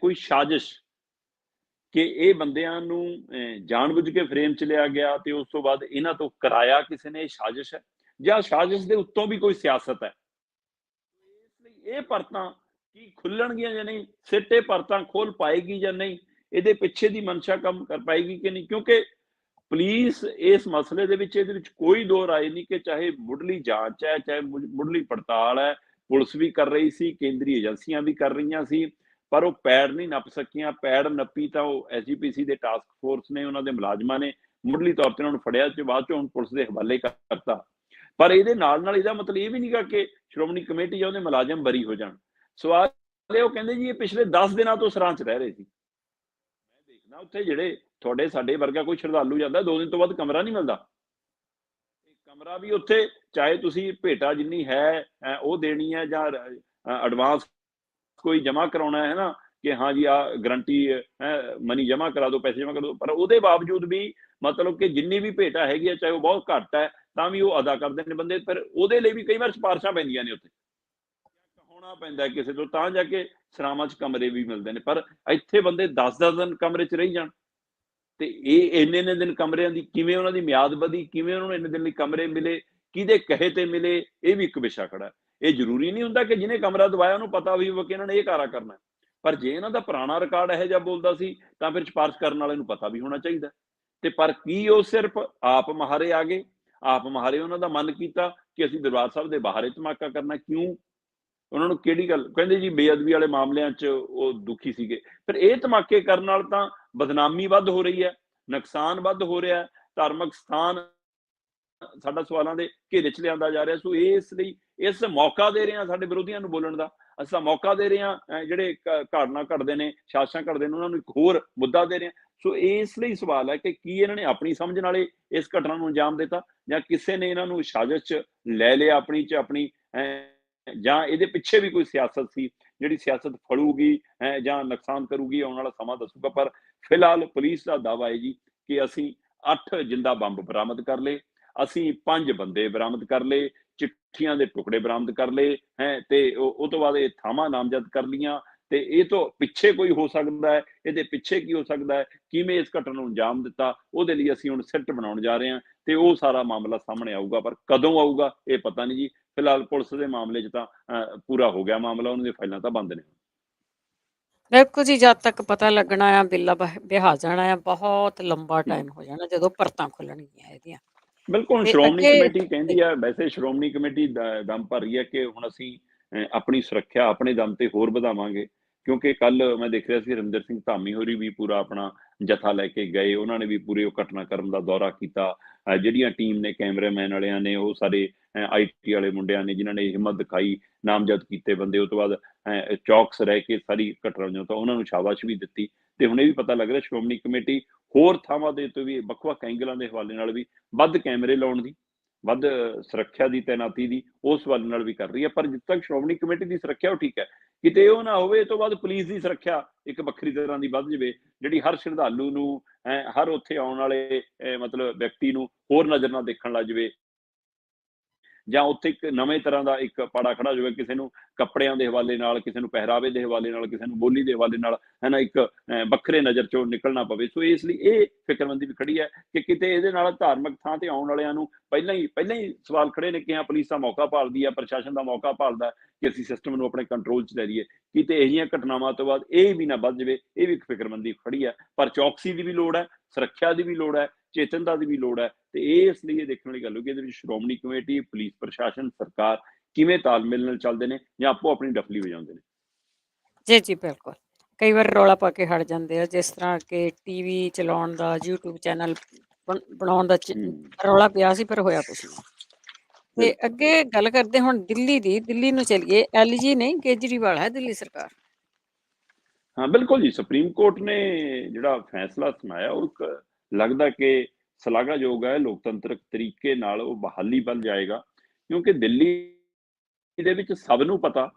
ਕੋਈ ਸਾਜ਼ਿਸ਼, ਕਿ ਇਹ ਬੰਦਿਆਂ ਨੂੰ ਜਾਣਬੁੱਝ ਕੇ ਫਰੇਮ 'ਚ ਲਿਆ ਗਿਆ ਤੇ ਉਸ ਤੋਂ ਬਾਅਦ ਇਹਨਾਂ ਤੋਂ ਕਰਾਇਆ ਕਿਸੇ ਨੇ, ਇਹ ਸਾਜ਼ਿਸ਼ ਹੈ, ਜਾਂ ਸਾਜ਼ਿਸ਼ ਦੇ ਉੱਤੋਂ ਵੀ ਕੋਈ ਸਿਆਸਤ ਹੈ। ਇਸ ਲਈ ਇਹ ਪਰਤਾਂ ਕੀ ਖੁੱਲਣਗੀਆਂ ਜਾਂ ਨਹੀਂ, ਸਿੱਟੇ ਪਰਤਾਂ ਖੋਲ ਪਾਏਗੀ ਜਾਂ ਨਹੀਂ, ਇਹਦੇ ਪਿੱਛੇ ਦੀ ਮਨਸ਼ਾ ਕੰਮ ਕਰ ਪਾਏਗੀ ਕਿ ਨਹੀਂ? ਕਿਉਂਕਿ ਪੁਲਿਸ ਇਸ ਮਸਲੇ ਦੇ ਵਿੱਚ, ਇਹਦੇ ਵਿੱਚ ਕੋਈ ਦੋ ਰਾਏ ਨਹੀਂ ਕਿ ਚਾਹੇ ਮੁੱਢਲੀ ਜਾਂਚ ਹੈ, ਚਾਹੇ ਮੁੱਢਲੀ ਪੜਤਾਲ ਹੈ, ਪੁਲਿਸ ਵੀ ਕਰ ਰਹੀ ਸੀ, ਕੇਂਦਰੀ ਏਜੰਸੀਆਂ ਵੀ ਕਰ ਰਹੀਆਂ ਸੀ, ਪਰ ਉਹ ਪੈੜ ਨਹੀਂ ਨੱਪ ਸਕੀਆਂ। ਪੈੜ ਨੱਪੀ ਤਾਂ ਉਹ SGPC ਦੇ ਟਾਸਕ ਫੋਰਸ ਨੇ, ਉਹਨਾਂ ਦੇ ਮੁਲਾਜ਼ਮਾਂ ਨੇ ਮੁੱਢਲੀ ਤੌਰ ਤੇ ਉਹਨਾਂ ਨੂੰ ਫੜਿਆ, ਤੇ ਬਾਅਦ ਚੋਂ ਹੁਣ ਪੁਲਿਸ ਦੇ ਹਵਾਲੇ ਕਰਤਾ। ਪਰ ਇਹਦੇ ਨਾਲ ਇਹਦਾ ਮਤਲਬ ਇਹ ਵੀ ਨਹੀਂਗਾ ਕਿ ਸ਼੍ਰੋਮਣੀ ਕਮੇਟੀ ਜਾਂ ਉਹਦੇ ਮੁਲਾਜ਼ਮ ਬਰੀ ਹੋ ਜਾਣ। ਸਵਾਲ ਇਹ, ਉਹ ਕਹਿੰਦੇ ਜੀ ਇਹ ਪਿਛਲੇ 10 ਦਿਨਾਂ ਤੋਂ ਸਰਾਂ 'ਚ ਰਹਿ ਰਹੇ ਸੀ। ਮੈਂ ਦੇਖਣਾ ਉੱਥੇ ਜਿਹੜੇ ਤੁਹਾਡੇ ਸਾਡੇ ਵਰਗਾ ਕੋਈ ਸ਼ਰਧਾਲੂ ਜਾਂਦਾ, 2 ਦਿਨ ਤੋਂ ਬਾਅਦ ਕਮਰਾ ਨਹੀਂ ਮਿਲਦਾ। ਕਮਰਾ ਵੀ ਉੱਥੇ ਚਾਹੇ ਤੁਸੀਂ ਭੇਟਾ ਜਿੰਨੀ ਹੈ ਉਹ ਦੇਣੀ ਹੈ, ਜਾਂ ਐਡਵਾਂਸ कोई जमा कराना है ना कि हाँ जी आ गारंटी है मनी जमा करा दो, पैसे जमा कर दो, पर ਉਹਦੇ ਬਾਵਜੂਦ ਵੀ ਮਤਲਬ ਕਿ ਜਿੰਨੀ ਵੀ ਭੇਟਾ ਹੈਗੀ ਹੈ ਚਾਹੇ ਉਹ ਬਹੁਤ ਘੱਟ ਹੈ ਤਾਂ ਵੀ ਉਹ ਅਦਾ ਕਰਦੇ ਨੇ ਬੰਦੇ, ਪਰ ਉਹਦੇ ਲਈ ਵੀ ਕਈ ਵਾਰ ਸਿਫਾਰਸ਼ਾਂ ਪੈਂਦੀਆਂ ਨੇ ਉੱਥੇ ਹੋਣਾ ਪੈਂਦਾ ਕਿਸੇ ਤੋਂ ਤਾਂ ਜਾ ਕੇ ਸਰਾਵਾਂ 'ਚ ਕਮਰੇ ਵੀ ਮਿਲਦੇ ਨੇ, ਪਰ ਇੱਥੇ ਬੰਦੇ 10-10 ਦਿਨ ਕਮਰੇ 'ਚ ਰਹੀ ਜਾਣ ਤੇ ਇਹ ਇੰਨੇ-ਇੰਨੇ ਦਿਨ ਕਮਰਿਆਂ ਦੀ ਕਿਵੇਂ ਉਹਨਾਂ ਦੀ ਮਿਆਦ ਵਧੀ, ਕਿਵੇਂ ਉਹਨਾਂ ਨੂੰ ਇੰਨੇ ਦਿਨ ਲਈ ਕਮਰੇ ਮਿਲੇ, ਕਿਹਦੇ ਕਹੇ ਤੇ ਮਿਲੇ, ਇਹ ਵੀ ਇੱਕ ਵਿਸ਼ਾ ਖੜਾ ਹੈ। ਇਹ ਜ਼ਰੂਰੀ ਨਹੀਂ ਹੁੰਦਾ ਕਿ ਜਿਹਨੇ ਕਮਰਾ ਦਵਾਇਆ ਉਹਨੂੰ ਪਤਾ ਵੀ ਹੋਵੇ ਕਿ ਇਹਨਾਂ ਨੇ ਇਹ ਕਾਰਾ ਕਰਨਾ ਹੈ। ਪਰ ਜੇ ਇਹਨਾਂ ਦਾ ਪੁਰਾਣਾ ਰਿਕਾਰਡ ਇਹੋ ਜਿਹਾ ਬੋਲਦਾ ਸੀ, ਤਾਂ ਫਿਰ ਸਿਫਾਰਿਸ਼ ਕਰਨ ਵਾਲੇ ਨੂੰ ਪਤਾ ਵੀ ਹੋਣਾ ਚਾਹੀਦਾ। ਤੇ ਪਰ ਕੀ ਉਹ ਸਿਰਫ ਆਪ ਮੁਹਾਰੇ ਆ ਗਏ, ਆਪ ਮੁਹਾਰੇ ਉਹਨਾਂ ਦਾ ਮਨ ਕੀਤਾ ਕਿ ਅਸੀਂ ਦਰਬਾਰ ਸਾਹਿਬ ਦੇ ਬਾਹਰ ਇਹ ਧਮਾਕਾ ਕਰਨਾ, ਕਿਉਂ? ਉਹਨਾਂ ਨੂੰ ਕਿਹੜੀ ਗੱਲ ਕਹਿੰਦੇ ਜੀ ਬੇਅਦਬੀ ਵਾਲੇ ਮਾਮਲਿਆਂ 'ਚ ਉਹ ਦੁਖੀ ਸੀਗੇ। ਫਿਰ ਇਹ ਧਮਾਕੇ ਕਰਨ ਨਾਲ ਤਾਂ ਬਦਨਾਮੀ ਵੱਧ ਹੋ ਰਹੀ ਹੈ, ਨੁਕਸਾਨ ਵੱਧ ਹੋ ਰਿਹਾ ਹੈ, ਧਾਰਮਿਕ ਸਥਾਨ ਸਾਡਾ ਸਵਾਲਾਂ ਦੇ ਘੇਰੇ 'ਚ ਲਿਆਂਦਾ ਜਾ ਰਿਹਾ। ਸੋ ਇਸ ਲਈ ਇਸ ਮੌਕਾ ਦੇ ਰਹੇ ਹਾਂ ਸਾਡੇ ਵਿਰੋਧੀਆਂ ਨੂੰ ਬੋਲਣ ਦਾ, ਅਸੀਂ ਤਾਂ ਮੌਕਾ ਦੇ ਰਹੇ ਹਾਂ ਜਿਹੜੇ ਘਾੜਨਾ ਘੜਦੇ ਨੇ, ਸਾਜ਼ਿਸ਼ਾਂ ਘੜਦੇ ਨੇ, ਉਹਨਾਂ ਨੂੰ ਇੱਕ ਹੋਰ ਮੁੱਦਾ ਦੇ ਰਹੇ ਹਾਂ। ਸੋ ਇਸ ਲਈ ਸਵਾਲ ਹੈ ਕਿ ਕੀ ਇਹਨਾਂ ਨੇ ਆਪਣੀ ਸਮਝ ਨਾਲ ਇਸ ਘਟਨਾ ਨੂੰ ਅੰਜਾਮ ਦਿੱਤਾ ਜਾਂ ਕਿਸੇ ਨੇ ਇਹਨਾਂ ਨੂੰ ਸਾਜ਼ਿਸ਼ 'ਚ ਲੈ ਲਿਆ ਆਪਣੀ ਜਾਂ ਇਹਦੇ ਪਿੱਛੇ ਵੀ ਕੋਈ ਸਿਆਸਤ ਸੀ, ਜਿਹੜੀ ਸਿਆਸਤ ਫੜੂਗੀ ਜਾਂ ਨੁਕਸਾਨ ਕਰੂਗੀ, ਆਉਣ ਵਾਲਾ ਸਮਾਂ ਦੱਸੂਗਾ। ਪਰ ਫਿਲਹਾਲ ਪੁਲਿਸ ਦਾ ਦਾਅਵਾ ਹੈ ਜੀ ਕਿ ਅਸੀਂ 8 ਜਿੰਦਾ ਬੰਬ ਬਰਾਮਦ ਕਰ ਲਏ, ਅਸੀਂ 5 ਬੰਦੇ ਬਰਾਮਦ ਕਰ ਲਏ, ਚਿੱਠੀਆਂ ਦੇ ਟੁਕੜੇ ਬਰਾਮਦ ਕਰ ਲਏ ਤੇ ਉਹ ਤੋਂ ਬਾਅਦ ਇਹ ਥਾਵਾਂ ਨਾਮਜ਼ਦ ਕਰ ਲਈਆਂ ਤੇ ਇਹ ਤੋਂ ਪਿੱਛੇ ਕੋਈ ਹੋ ਸਕਦਾ ਹੈ, ਇਹਦੇ ਪਿੱਛੇ ਕੀ ਹੋ ਸਕਦਾ ਹੈ, ਕਿਵੇਂ ਇਸ ਘਟਨਾ ਨੂੰ ਅੰਜਾਮ ਦਿੱਤਾ, ਉਹਦੇ ਲਈ ਅਸੀਂ ਹੁਣ ਸਿੱਟ ਬਣਾਉਣ ਜਾ ਰਹੇ ਹਾਂ ਤੇ ਉਹ ਸਾਰਾ ਮਾਮਲਾ ਸਾਹਮਣੇ ਆਊਗਾ। ਪਰ ਕਦੋਂ ਆਊਗਾ ਇਹ ਪਤਾ ਨਹੀਂ ਜੀ। ਫਿਲਹਾਲ ਪੁਲਿਸ ਦੇ ਮਾਮਲੇ 'ਚ ਤਾਂ ਪੂਰਾ ਹੋ ਗਿਆ ਮਾਮਲਾ, ਉਹਨਾਂ ਦੀਆਂ ਫਾਈਲਾਂ ਤਾਂ ਬੰਦ ਨੇ। ਦੇਖੋ ਜੀ, ਜਦ ਤੱਕ ਪਤਾ ਲੱਗਣਾ ਆ, ਬਿੱਲਾ ਬਿਹਾ ਜਾਣਾ ਆ, ਬਹੁਤ ਲੰਬਾ ਹੂੰ। ਟਾਈਮ ਹੋ ਜਾਣਾ ਜਦੋਂ ਪਰਤਾਂ ਖੁੱਲਣਗੀਆਂ ਇਹਦੀਆਂ। ਬਿਲਕੁਲ, ਤੇ ਸ਼੍ਰੋਮਣੀ ਅੱਗੇ ਕਮੇਟੀ ਕਹਿੰਦੀ ਆ, ਵੈਸੇ ਸ਼੍ਰੋਮਣੀ ਕਮੇਟੀ ਦਮ ਭਰ ਰਹੀ ਹੈ ਕਿ ਹੁਣ ਅਸੀਂ ਆਪਣੀ ਸੁਰੱਖਿਆ ਆਪਣੇ ਦਮ ਤੇ ਹੋਰ ਵਧਾਵਾਂਗੇ, ਕਿਉਂਕਿ ਕੱਲ ਮੈਂ ਦੇਖ ਰਿਹਾ ਸੀ ਹਰਿੰਦਰ ਸਿੰਘ ਧਾਮੀ ਹੋਰੀ ਵੀ ਪੂਰਾ ਆਪਣਾ ਜਥਾ ਲੈ ਕੇ ਗਏ, ਉਹਨਾਂ ਨੇ ਵੀ ਪੂਰੇ ਉਹ ਘਟਨਾਕ੍ਰਮ ਦਾ ਦੌਰਾ ਕੀਤਾ। ਜਿਹੜੀਆਂ ਟੀਮ ਨੇ ਕੈਮਰਾਮੈਨ ਵਾਲਿਆਂ ਨੇ, ਉਹ ਸਾਰੇ IT ਵਾਲੇ ਮੁੰਡਿਆਂ ਨੇ ਜਿਨ੍ਹਾਂ ਨੇ ਹਿੰਮਤ ਦਿਖਾਈ, ਨਾਮਜ਼ਦ ਕੀਤੇ ਬੰਦੇ, ਉਹ ਤੋਂ ਬਾਅਦ ਚੌਕਸ ਰਹਿ ਕੇ ਸਾਰੀ ਘਟਨਾ ਨੂੰ ਤਾਂ ਉਹਨਾਂ ਨੂੰ ਸ਼ਾਬਾਸ਼ ਵੀ ਦਿੱਤੀ। ਤੇ ਹੁਣ ਇਹ ਵੀ ਪਤਾ ਲੱਗ ਰਿਹਾ ਸ਼੍ਰੋਮਣੀ ਕਮੇਟੀ ਹੋਰ ਥਾਵਾਂ ਦੇ ਉੱਤੇ ਵੀ ਵੱਖ-ਵੱਖ ਐਂਗਲਾਂ ਦੇ ਹਵਾਲੇ ਨਾਲ ਵੀ ਵੱਧ ਕੈਮਰੇ ਲਾਉਣ ਦੀ, ਵੱਧ ਸੁਰੱਖਿਆ ਦੀ ਤੈਨਾਤੀ ਦੀ ਉਸ ਹਵਾਲੇ ਨਾਲ ਵੀ ਕਰ ਰਹੀ ਹੈ। ਪਰ ਜਿੱਥੇ ਤੱਕ ਸ਼੍ਰੋਮਣੀ ਕਮੇਟੀ ਦੀ ਸੁਰੱਖਿਆ ਉਹ ਠੀਕ ਹੈ, ਕਿਤੇ ਉਹ ਨਾ ਹੋਵੇ ਇਹ ਤੋਂ ਬਾਅਦ ਪੁਲਿਸ ਦੀ ਸੁਰੱਖਿਆ ਇੱਕ ਵੱਖਰੀ ਤਰ੍ਹਾਂ ਦੀ ਵੱਧ ਜਾਵੇ, ਜਿਹੜੀ ਹਰ ਸ਼ਰਧਾਲੂ ਨੂੰ ਹਰ ਉੱਥੇ ਆਉਣ ਵਾਲੇ ਮਤਲਬ ਵਿਅਕਤੀ ਨੂੰ ਹੋਰ ਨਜ਼ਰ ਨਾਲ ਦੇਖਣ ਲੱਗ ਜਾਵੇ, ਜਾਂ ਉੱਥੇ ਇੱਕ ਨਵੇਂ ਤਰ੍ਹਾਂ ਦਾ ਇੱਕ ਪਾੜਾ ਖੜਾ ਹੋ ਜਾਵੇ, ਕਿਸੇ ਨੂੰ ਕੱਪੜਿਆਂ ਦੇ ਹਵਾਲੇ ਨਾਲ, ਕਿਸੇ ਨੂੰ ਪਹਿਰਾਵੇ ਦੇ ਹਵਾਲੇ ਨਾਲ, ਕਿਸੇ ਨੂੰ ਬੋਲੀ ਦੇ ਹਵਾਲੇ ਨਾਲ, ਹੈ ਨਾ, ਇੱਕ ਵੱਖਰੇ ਨਜ਼ਰ 'ਚੋਂ ਨਿਕਲਣਾ ਪਵੇ। ਸੋ ਇਸ ਲਈ ਇਹ ਫਿਕਰਮੰਦੀ ਵੀ ਖੜੀ ਹੈ ਕਿ ਕਿਤੇ ਇਹਦੇ ਨਾਲ ਧਾਰਮਿਕ ਥਾਂ ਤੇ ਆਉਣ ਵਾਲਿਆਂ ਨੂੰ ਪਹਿਲਾਂ ਹੀ ਸਵਾਲ ਖੜੇ ਨੇ ਕਿ ਹਾਂ ਪੁਲਿਸ ਦਾ ਮੌਕਾ ਭਾਲਦੀ ਹੈ, ਪ੍ਰਸ਼ਾਸਨ ਦਾ ਮੌਕਾ ਭਾਲਦਾ ਕਿ ਅਸੀਂ ਸਿਸਟਮ ਨੂੰ ਆਪਣੇ ਕੰਟਰੋਲ 'ਚ ਲੈ ਲਈਏ। ਕਿਤੇ ਇਹੋ ਜਿਹੀਆਂ ਘਟਨਾਵਾਂ ਤੋਂ ਬਾਅਦ ਇਹ ਵੀ ਨਾ ਵੱਧ ਜਾਵੇ, ਇਹ ਵੀ ਇੱਕ ਫਿਕਰਮੰਦੀ ਖੜੀ ਹੈ। ਪਰ ਚੌਕਸੀ ਦੀ ਵੀ ਲੋੜ ਹੈ, ਸੁਰੱਖਿਆ ਦੀ ਵੀ ਲੋੜ ਹੈ, ਚੇਤਨਤਾ ਦੀ ਵੀ ਲੋੜ ਹੈ। ਤੇ ਇਸ ਲਈ ਇਹ ਦੇਖਣ ਵਾਲੀ ਗੱਲ ਹੋਊਗੀ ਇਹਦੇ ਵਿੱਚ ਸ਼੍ਰੋਮਣੀ ਕਮੇਟੀ, ਪੁਲਿਸ ਪ੍ਰਸ਼ਾਸਨ, ਸਰਕਾਰ ਕਿਵੇਂ ਤਾਲਮੇਲ ਨਾਲ ਚੱਲਦੇ ਨੇ ਜਾਂ ਆਪੋ ਆਪਣੀ ਡਫਲੀ ਵਜਾਉਂਦੇ ਨੇ। ਜੀ, ਜੀ, ਬਿਲਕੁਲ। ਕਈ ਵਾਰ ਰੌਲਾ ਪਾ ਕੇ ਹਟ ਜਾਂਦੇ ਆ, ਜਿਸ ਤਰ੍ਹਾਂ ਕਿ ਟੀਵੀ ਚਲਾਉਣ ਦਾ, YouTube ਚੈਨਲ ਬਣਾਉਣ ਦਾ ਹੂੰ, ਰੌਲਾ ਪਿਆ ਸੀ, ਪਰ ਹੋਇਆ ਕੁਛ ਨਹੀਂ। ਤੇ ਬਿਲਕੁਲ। ਅੱਗੇ ਗੱਲ ਕਰਦੇ ਹੁਣ ਦਿੱਲੀ ਦੀ, ਦਿੱਲੀ ਨੂੰ ਚੱਲੀਏ। LG ਨਹੀਂ, ਕੇਜਰੀਵਾਲ ਹੈ ਦਿੱਲੀ ਸਰਕਾਰ। ਹਾਂ, ਬਿਲਕੁਲ ਜੀ, ਸੁਪਰੀਮ ਕੋਰਟ ਨੇ ਜਿਹੜਾ ਫੈਸਲਾ ਸੁਣਾਇਆ ਉਹ ਇੱਕ ਲੱਗਦਾ ਕਿ ਸ਼ਲਾਘਾਯੋਗ ਹੈ, ਲੋਕਤੰਤਰਕ ਤਰੀਕੇ ਨਾਲ ਉਹ ਬਹਾਲੀ ਵੱਲ ਜਾਏਗਾ, ਕਿਉਂਕਿ ਦਿੱਲੀ ਦੇ ਵਿੱਚ ਸਭ ਨੂੰ ਪਤਾ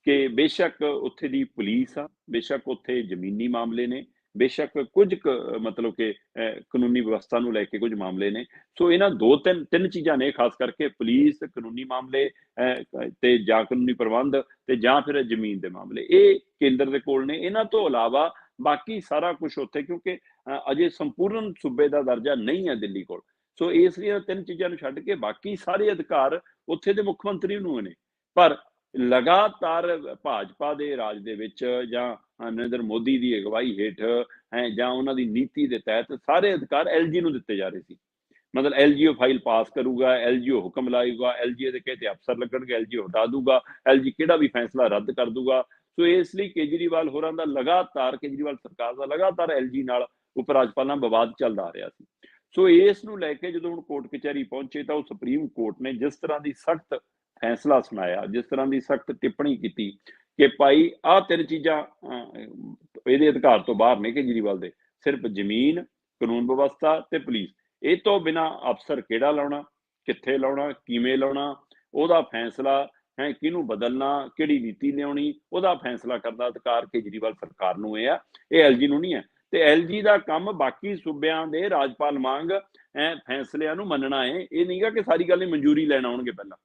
ਕਿ ਬੇਸ਼ੱਕ ਉੱਥੇ ਦੀ ਪੁਲਿਸ ਆ, ਬੇਸ਼ੱਕ ਉੱਥੇ ਜ਼ਮੀਨੀ ਮਾਮਲੇ ਨੇ, ਬੇਸ਼ੱਕ ਕੁਝ ਕੁ ਮਤਲਬ ਕਿ ਕਾਨੂੰਨੀ ਵਿਵਸਥਾ ਨੂੰ ਲੈ ਕੇ ਕੁਝ ਮਾਮਲੇ ਨੇ। ਸੋ ਇਹਨਾਂ 2-3 ਚੀਜ਼ਾਂ ਨੇ ਖਾਸ ਕਰਕੇ ਪੁਲਿਸ, ਕਾਨੂੰਨੀ ਮਾਮਲੇ ਤੇ ਜਾਂ ਕਾਨੂੰਨੀ ਪ੍ਰਬੰਧ ਤੇ ਜਾਂ ਫਿਰ ਜ਼ਮੀਨ ਦੇ ਮਾਮਲੇ, ਇਹ ਕੇਂਦਰ ਦੇ ਕੋਲ ਨੇ। ਇਹਨਾਂ ਤੋਂ ਇਲਾਵਾ ਬਾਕੀ ਸਾਰਾ ਕੁਛ ਉੱਥੇ, ਕਿਉਂਕਿ ਅਜੇ ਸੰਪੂਰਨ ਸੂਬੇ ਦਾ ਦਰਜਾ ਨਹੀਂ ਹੈ ਦਿੱਲੀ ਕੋਲ। ਸੋ ਇਸ ਲਈ ਇਹ 3 ਚੀਜ਼ਾਂ ਨੂੰ ਛੱਡ ਕੇ ਬਾਕੀ ਸਾਰੇ ਅਧਿਕਾਰ ਉੱਥੇ ਦੇ ਮੁੱਖ ਮੰਤਰੀ ਨੂੰ ਨੇ। ਪਰ ਲਗਾਤਾਰ ਭਾਜਪਾ ਦੇ ਰਾਜ ਦੇ ਵਿੱਚ ਜਾਂ ਨਰਿੰਦਰ ਮੋਦੀ ਦੀ ਅਗਵਾਈ ਹੇਠ ਜਾਂ ਉਹਨਾਂ ਦੀ ਨੀਤੀ ਦੇ ਤਹਿਤ ਸਾਰੇ ਅਧਿਕਾਰ LG ਨੂੰ ਦਿੱਤੇ ਜਾ ਰਹੇ ਸੀ। ਮਤਲਬ LG ਫਾਈਲ ਪਾਸ ਕਰੂਗਾ, LG ਹੁਕਮ ਲਾਏਗਾ, LG ਦੇ ਕਹੇ ਤੇ ਅਫਸਰ ਲੱਗਣਗੇ, LG ਹਟਾ ਦੂਗਾ, LG ਕਿਹੜਾ ਵੀ ਫੈਸਲਾ ਰੱਦ ਕਰ ਦੂਗਾ। ਸੋ ਇਸ ਲਈ ਕੇਜਰੀਵਾਲ ਹੋਰਾਂ ਦਾ ਲਗਾਤਾਰ, ਕੇਜਰੀਵਾਲ ਸਰਕਾਰ ਦਾ ਲਗਾਤਾਰ LG ਨਾਲ ਉਪ ਰਾਜਪਾਲ ਨਾਲ ਵਿਵਾਦ ਚੱਲਦਾ ਆ ਰਿਹਾ ਸੀ। ਸੋ ਇਸ ਨੂੰ ਲੈ ਕੇ ਜਦੋਂ ਹੁਣ ਕੋਰਟ ਕਚਹਿਰੀ ਪਹੁੰਚੇ ਤਾਂ ਉਹ ਸੁਪਰੀਮ ਕੋਰਟ ਨੇ ਜਿਸ ਤਰ੍ਹਾਂ ਦੀ ਸਖਤ ਫੈਸਲਾ ਸੁਣਾਇਆ, ਜਿਸ ਤਰ੍ਹਾਂ ਦੀ ਸਖਤ ਟਿੱਪਣੀ ਕੀਤੀ ਕਿ ਭਾਈ ਆਹ 3 ਚੀਜ਼ਾਂ ਇਹਦੇ ਅਧਿਕਾਰ ਤੋਂ ਬਾਹਰ ਨੇ ਕੇਜਰੀਵਾਲ ਦੇ, ਸਿਰਫ ਜ਼ਮੀਨ, ਕਾਨੂੰਨ ਵਿਵਸਥਾ ਤੇ ਪੁਲਿਸ। ਇਹ ਤੋਂ ਬਿਨਾਂ ਅਫਸਰ ਕਿਹੜਾ ਲਾਉਣਾ, ਕਿੱਥੇ ਲਾਉਣਾ, ਕਿਵੇਂ ਲਾਉਣਾ, ਉਹਦਾ ਫੈਸਲਾ ਹੈ, ਕਿਹਨੂੰ ਬਦਲਣਾ, ਕਿਹੜੀ ਨੀਤੀ ਲਿਆਉਣੀ, ਉਹਦਾ ਫੈਸਲਾ ਕਰਨ ਦਾ ਅਧਿਕਾਰ ਕੇਜਰੀਵਾਲ ਸਰਕਾਰ ਨੂੰ ਇਹ ਆ, ਇਹ ਐਲਜੀ ਨੂੰ ਨਹੀਂ ਹੈ। ਤੇ ਐਲਜੀ ਦਾ ਕੰਮ ਬਾਕੀ ਸੂਬਿਆਂ ਦੇ ਰਾਜਪਾਲ ਵਾਂਗ ਫੈਸਲਿਆਂ ਨੂੰ ਮੰਨਣਾ ਹੈ, ਇਹ ਨਹੀਂਗਾ ਕਿ ਸਾਰੀ ਗੱਲ ਦੀ ਮਨਜ਼ੂਰੀ ਲੈਣ ਆਉਣਗੇ ਪਹਿਲਾਂ।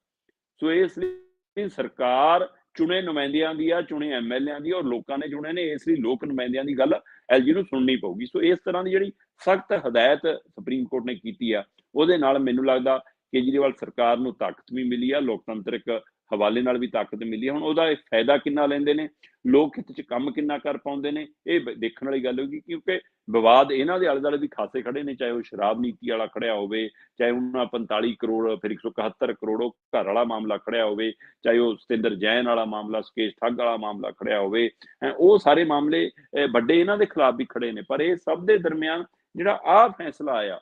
ਸੋ ਇਸ ਲਈ ਸਰਕਾਰ ਚੁਣੇ ਨੁਮਾਇੰਦਿਆਂ ਦੀ ਆ, ਚੁਣੇ ਐਮਐਲਏਆਂ ਦੀ, ਔਰ ਲੋਕਾਂ ਨੇ ਚੁਣੇ ਨੇ, ਇਸ ਲਈ ਲੋਕ ਨੁਮਾਇੰਦਿਆਂ ਦੀ ਗੱਲ ਐਲਜੀ ਨੂੰ ਸੁਣਨੀ ਪਊਗੀ। ਸੋ ਇਸ ਤਰ੍ਹਾਂ ਦੀ ਜਿਹੜੀ ਸਖਤ ਹਦਾਇਤ ਸੁਪਰੀਮ ਕੋਰਟ ਨੇ ਕੀਤੀ ਆ, ਉਹਦੇ ਨਾਲ ਮੈਨੂੰ ਲੱਗਦਾ ਕੇਜਰੀਵਾਲ ਸਰਕਾਰ ਨੂੰ ਤਾਕਤ ਵੀ ਮਿਲੀ ਆ, ਲੋਕਤੰਤਰਿਕ ਹਵਾਲੇ ਨਾਲ ਵੀ ਤਾਕਤ ਮਿਲੀ ਆ। ਹੁਣ ਉਹਦਾ ਇਹ ਫਾਇਦਾ ਕਿੰਨਾ ਲੈਂਦੇ ਨੇ, ਲੋਕ ਹਿੱਤ 'ਚ ਕੰਮ ਕਿੰਨਾ ਕਰ ਪਾਉਂਦੇ ਨੇ, ਇਹ ਦੇਖਣ ਵਾਲੀ ਗੱਲ ਹੋਊਗੀ, ਕਿਉਂਕਿ ਵਿਵਾਦ ਇਹਨਾਂ ਦੇ ਆਲੇ ਦੁਆਲੇ ਵੀ ਖਾਸੇ ਖੜੇ ਨੇ, ਚਾਹੇ ਉਹ ਸ਼ਰਾਬ ਨੀਤੀ ਵਾਲਾ ਖੜਿਆ ਹੋਵੇ, ਚਾਹੇ ਉਹਨਾਂ 45 ਕਰੋੜ ਫਿਰ 171 ਕਰੋੜ ਉਹ ਘਰ ਵਾਲਾ ਮਾਮਲਾ ਖੜਿਆ ਹੋਵੇ, ਚਾਹੇ ਉਹ ਸਤਿੰਦਰ ਜੈਨ ਵਾਲਾ ਮਾਮਲਾ, ਸੁਕੇਸ਼ ਠੱਗ ਵਾਲਾ ਮਾਮਲਾ ਖੜਿਆ ਹੋਵੇ, ਉਹ ਸਾਰੇ ਮਾਮਲੇ ਵੱਡੇ ਇਹਨਾਂ ਦੇ ਖਿਲਾਫ ਵੀ ਖੜੇ ਨੇ। ਪਰ ਇਹ ਸਭ ਦੇ ਦਰਮਿਆਨ ਜਿਹੜਾ ਆਹ ਫੈਸਲਾ ਆਇਆ